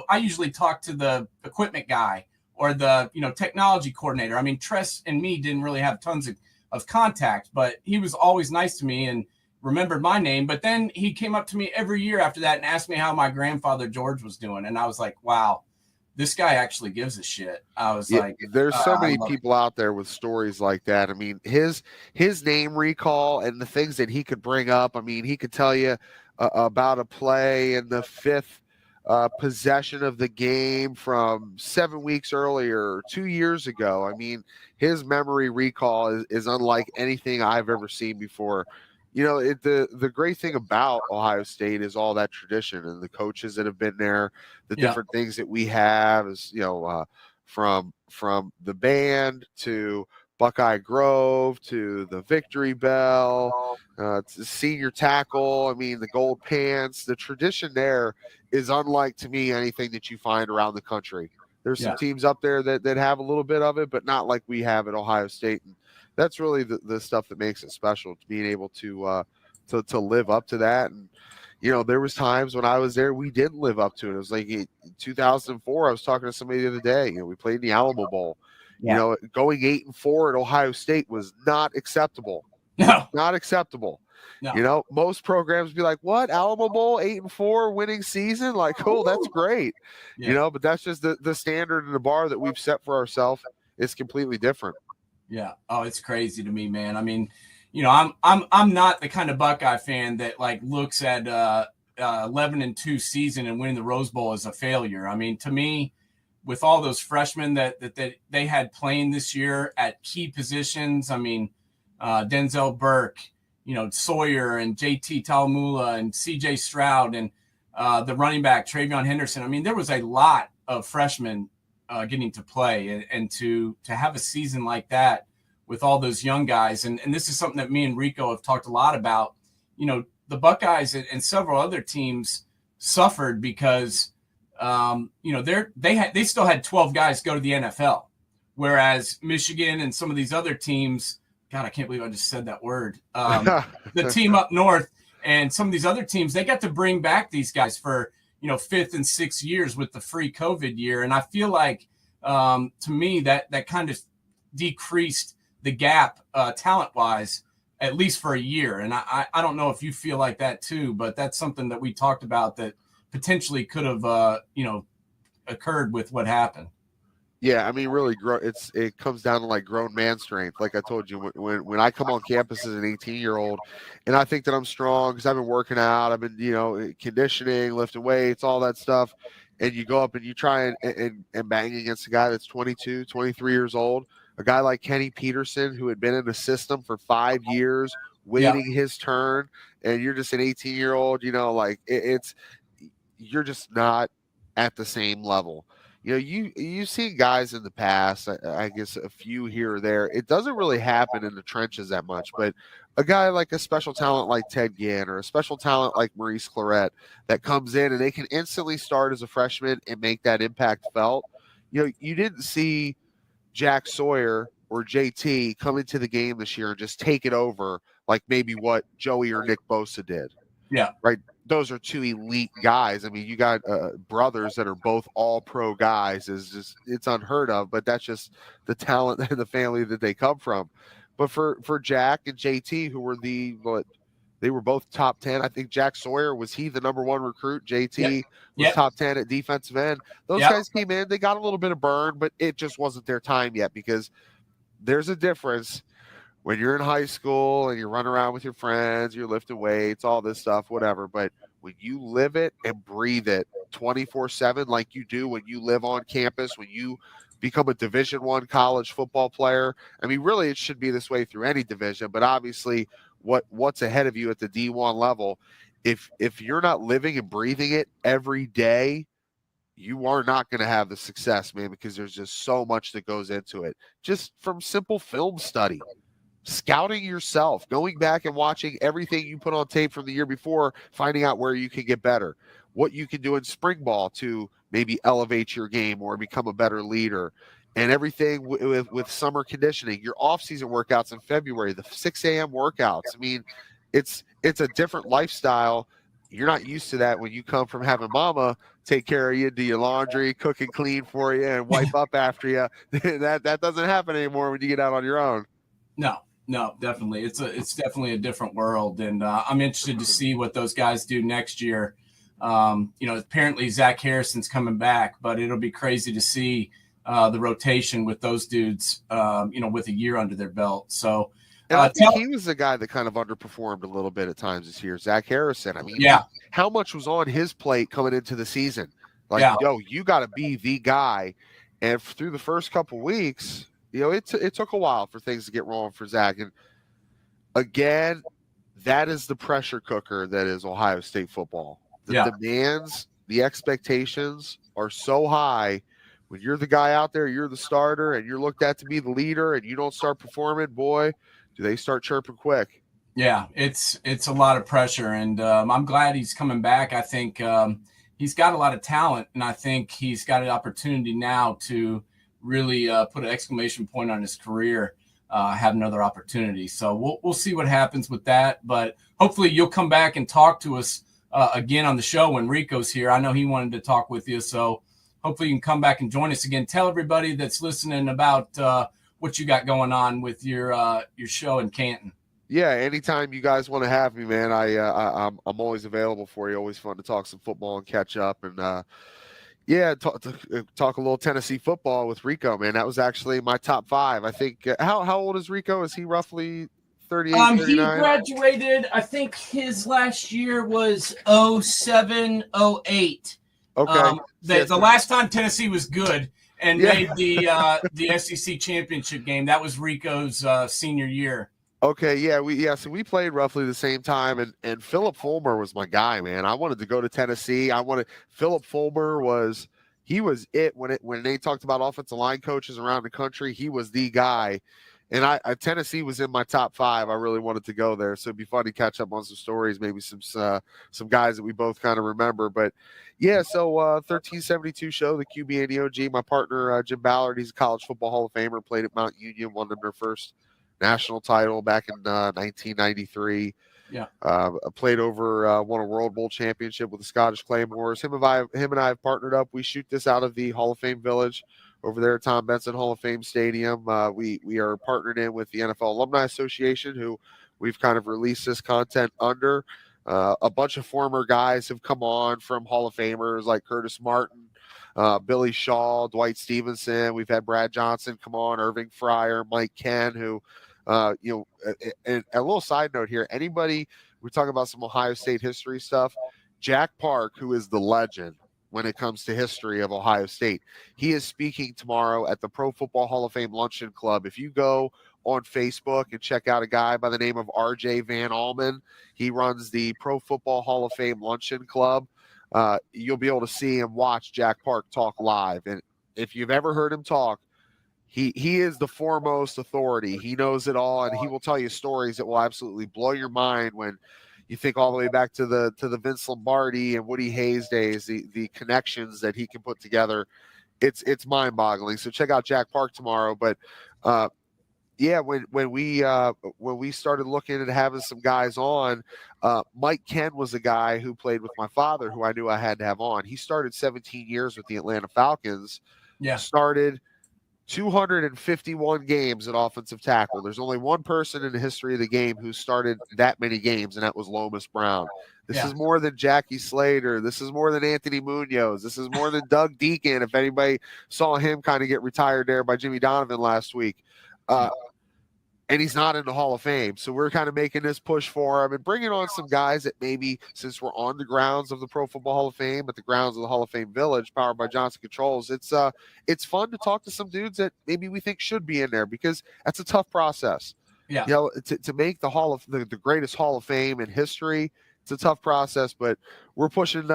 I usually talk to the equipment guy or the technology coordinator. I mean, Tress and me didn't really have tons of contact, but he was always nice to me and remembered my name. But then he came up to me every year after that and asked me how my grandfather George was doing, and I was like, wow, this guy actually gives a shit. I was like, there's so many people out there with stories like that. I mean, his name recall and the things that he could bring up. I mean, he could tell you about a play in the fifth possession of the game from 7 weeks earlier, 2 years ago. I mean, his memory recall is unlike anything I've ever seen before. The great thing about Ohio State is all that tradition and the coaches that have been there, the different things that we have is, from the band to Buckeye Grove to the Victory Bell, to senior tackle. I mean, the gold pants, the tradition there is unlike to me anything that you find around the country. There's some teams up there that have a little bit of it, but not like we have at Ohio State. And that's really the stuff that makes it special, to being able to live up to that. And there was times when I was there we didn't live up to it. It was like in 2004. I was talking to somebody the other day. We played in the Alamo Bowl. Going 8-4 at Ohio State was not acceptable. No, not acceptable. No. Most programs be like, "What, Alamo Bowl 8-4 winning season? Like, cool, that's great." But that's just the standard and the bar that we've set for ourselves is completely different. Yeah. Oh, it's crazy to me, man. I mean, I'm not the kind of Buckeye fan that like looks at 11-2 season and winning the Rose Bowl as a failure. I mean, to me, with all those freshmen that they had playing this year at key positions, I mean, Denzel Burke, Sawyer and JT Talamula and CJ Stroud and the running back Travion Henderson. I mean, there was a lot of freshmen getting to play, and to have a season like that with all those young guys. And this is something that me and Rico have talked a lot about. The Buckeyes and several other teams suffered because, they still had 12 guys go to the NFL, whereas Michigan and some of these other teams, God, I can't believe I just said that word. The team up north and some of these other teams, they got to bring back these guys for, 5th and 6th years with the free COVID year. And I feel like, to me, that kind of decreased the gap talent-wise, at least for a year. And I don't know if you feel like that too, but that's something that we talked about that potentially could have, occurred with what happened. Yeah, I mean, really, it comes down to like grown man strength. Like I told you, when I come on campus as an 18-year-old, and I think that I'm strong because I've been working out, I've been, conditioning, lifting weights, all that stuff, and you go up and you try and bang against a guy that's 22, 23 years old, a guy like Kenny Peterson who had been in the system for 5 years, waiting his turn, and you're just an 18-year-old, you're just not at the same level. You've seen guys in the past, I guess a few here or there. It doesn't really happen in the trenches that much, but a guy like a special talent like Ted Ginn or a special talent like Maurice Clarett that comes in and they can instantly start as a freshman and make that impact felt. You didn't see Jack Sawyer or JT come into the game this year and just take it over like maybe what Joey or Nick Bosa did. Yeah. Right. Those are two elite guys. I mean, you got brothers that are both all pro guys. It's unheard of, but that's just the talent and the family that they come from. But for Jack and JT, who were they were both top 10. I think Jack Sawyer, was he the number one recruit? JT was top 10 at defensive end. Those guys came in, they got a little bit of burn, but it just wasn't their time yet, because there's a difference when you're in high school and you're running around with your friends, you're lifting weights, all this stuff, whatever. But when you live it and breathe it 24/7, like you do when you live on campus, when you become a Division I college football player, I mean, really, it should be this way through any division. But obviously, what's ahead of you at the D1 level, if you're not living and breathing it every day, you are not going to have the success, man, because there's just so much that goes into it. Just from simple film study, scouting yourself, going back and watching everything you put on tape from the year before, finding out where you can get better, what you can do in spring ball to maybe elevate your game or become a better leader, and everything with summer conditioning, your off-season workouts in February, the 6 a.m. workouts. I mean, it's a different lifestyle you're not used to that when you come from having mama take care of you, do your laundry, cook and clean for you, and wipe up after you. That doesn't happen anymore when you get out on your own. No, definitely. It's definitely a different world, and I'm interested to see what those guys do next year. Apparently Zach Harrison's coming back, but it'll be crazy to see the rotation with those dudes, with a year under their belt. So, and I think he was the guy that kind of underperformed a little bit at times this year, Zach Harrison. I mean, yeah. How much was on his plate coming into the season? Like, you got to be the guy. And through the first couple weeks, it took a while for things to get rolling for Zach. And again, that is the pressure cooker that is Ohio State football. The demands, the expectations are so high. When you're the guy out there, you're the starter, and you're looked at to be the leader, and you don't start performing, boy, do they start chirping quick. Yeah, it's a lot of pressure, and I'm glad he's coming back. I think he's got a lot of talent, and I think he's got an opportunity now to really put an exclamation point on his career, have another opportunity. So we'll see what happens with that, but hopefully you'll come back and talk to us again on the show when Rico's here. I know he wanted to talk with you, so hopefully you can come back and join us again. Tell everybody that's listening about what you got going on with your show in Canton. Yeah, anytime you guys want to have me, man, I'm always available for you. Always fun to talk some football and catch up, and talk a little Tennessee football with Rico, man. That was actually my top 5. I think. How old is Rico? Is he roughly 38, 39? He graduated. I think his last year was 07, 08. Okay. The last time Tennessee was good and made the SEC championship game, that was Rico's senior year. Okay, so we played roughly the same time, and Philip Fulmer was my guy, man. I wanted to go to Tennessee. Philip Fulmer was it when they talked about offensive line coaches around the country. He was the guy, and Tennessee was in my top 5. I really wanted to go there, so it'd be fun to catch up on some stories, maybe some guys that we both kind of remember. But yeah, so 1372 show, the QB and the OG. My partner Jim Ballard, he's a college football Hall of Famer, played at Mount Union, won them their first national title back in 1993. Yeah. Played over, won a World Bowl championship with the Scottish Claymores. Him and I have partnered up. We shoot this out of the Hall of Fame Village over there at Tom Benson Hall of Fame Stadium. We are partnered in with the NFL Alumni Association, who we've kind of released this content under. A bunch of former guys have come on from Hall of Famers like Curtis Martin, Billy Shaw, Dwight Stevenson. We've had Brad Johnson come on, Irving Fryer, Mike Ken, who and a little side note here, we're talking about some Ohio State history stuff. Jack Park, who is the legend when it comes to history of Ohio State, he is speaking tomorrow at the Pro Football Hall of Fame Luncheon Club. If you go on Facebook and check out a guy by the name of RJ Van Alman, he runs the Pro Football Hall of Fame Luncheon Club. You'll be able to see and watch Jack Park talk live. And if you've ever heard him talk, he is the foremost authority. He knows it all, and he will tell you stories that will absolutely blow your mind when you think all the way back to the Vince Lombardi and Woody Hayes days, the connections that he can put together. It's mind-boggling. So check out Jack Park tomorrow. But when we started looking at having some guys on, Mike Ken was a guy who played with my father, who I knew I had to have on. He started 17 years with the Atlanta Falcons. Yeah. Started 251 games at offensive tackle. There's only one person in the history of the game who started that many games, and that was Lomas Brown. This is more than Jackie Slater. This is more than Anthony Munoz. This is more than Doug Deacon, if anybody saw him kind of get retired there by Jimmy Donovan last week. And he's not in the Hall of Fame. So we're kind of making this push for him and bringing on some guys that maybe, since we're on the grounds of the Pro Football Hall of Fame, at the grounds of the Hall of Fame Village, powered by Johnson Controls, it's fun to talk to some dudes that maybe we think should be in there, because that's a tough process. Yeah. To make the greatest Hall of Fame in history, it's a tough process, but we're pushing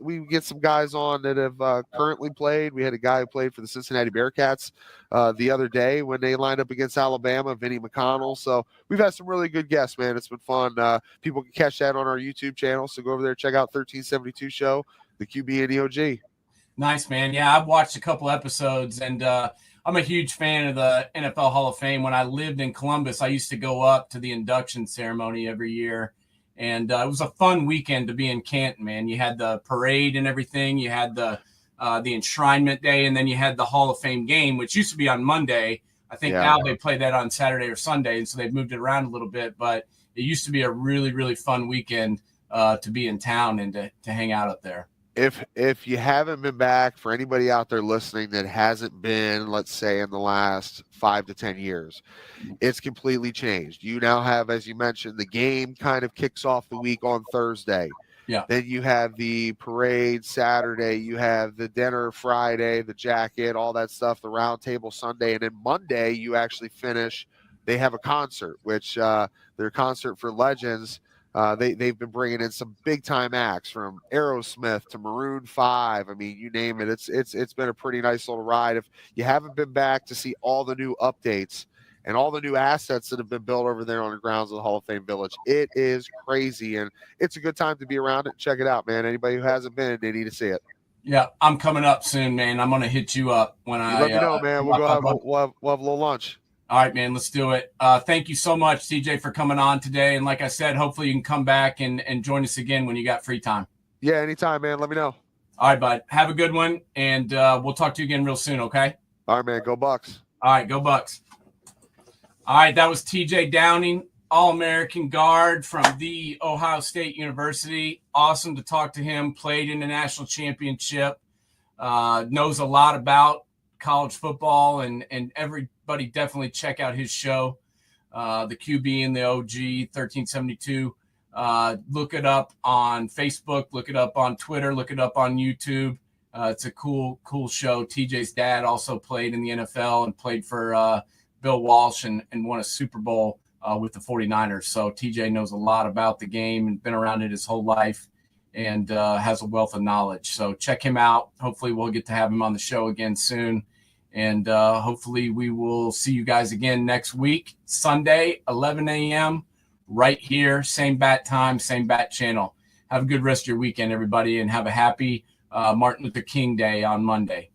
we get some guys on that have currently played. We had a guy who played for the Cincinnati Bearcats the other day when they lined up against Alabama, Vinny McConnell. So we've had some really good guests, man. It's been fun. People can catch that on our YouTube channel. So go over there, check out 1372 show, the QB and the OG. Nice, man. Yeah, I've watched a couple episodes, and I'm a huge fan of the NFL Hall of Fame. When I lived in Columbus, I used to go up to the induction ceremony every year. And it was a fun weekend to be in Canton, man. You had the parade and everything. You had the enshrinement day, and then you had the Hall of Fame game, which used to be on Monday. I think now they play that on Saturday or Sunday, and so they've moved it around a little bit. But it used to be a really, really fun weekend to be in town and to hang out up there. If you haven't been back, for anybody out there listening that hasn't been, let's say, in the last 5 to 10 years, it's completely changed. You now have, as you mentioned, the game kind of kicks off the week on Thursday. Yeah. Then you have the parade Saturday, you have the dinner Friday, the jacket, all that stuff, the round table Sunday, and then Monday you actually finish. They have a concert, which their concert for legends. They've been bringing in some big time acts from Aerosmith to Maroon 5. I mean, you name it. It's been a pretty nice little ride. If you haven't been back to see all the new updates and all the new assets that have been built over there on the grounds of the Hall of Fame Village, it is crazy, and it's a good time to be around it. Check it out, man. Anybody who hasn't been, they need to see it. Yeah, I'm coming up soon, man. I'm gonna hit you up when I let me know, man. We'll have a little lunch. All right, man, let's do it. Thank you so much, TJ, for coming on today. And like I said, hopefully you can come back and join us again when you got free time. Yeah, anytime, man. Let me know. All right, bud. Have a good one, and we'll talk to you again real soon, okay? All right, man. Go Bucks. All right, go Bucks. All right, that was TJ Downing, All-American guard from the Ohio State University. Awesome to talk to him. Played in the national championship. Knows a lot about college football, and everybody definitely check out his show, the QB and the OG 1372. Look it up on Facebook, look it up on Twitter, look it up on YouTube. It's a cool show. TJ's dad also played in the NFL and played for Bill Walsh and won a Super Bowl with the 49ers. So TJ knows a lot about the game and been around it his whole life, and has a wealth of knowledge. So check him out. Hopefully we'll get to have him on the show again soon. And hopefully we will see you guys again next week, Sunday, 11 a.m., right here, same bat time, same bat channel. Have a good rest of your weekend, everybody, and have a happy Martin Luther King Day on Monday.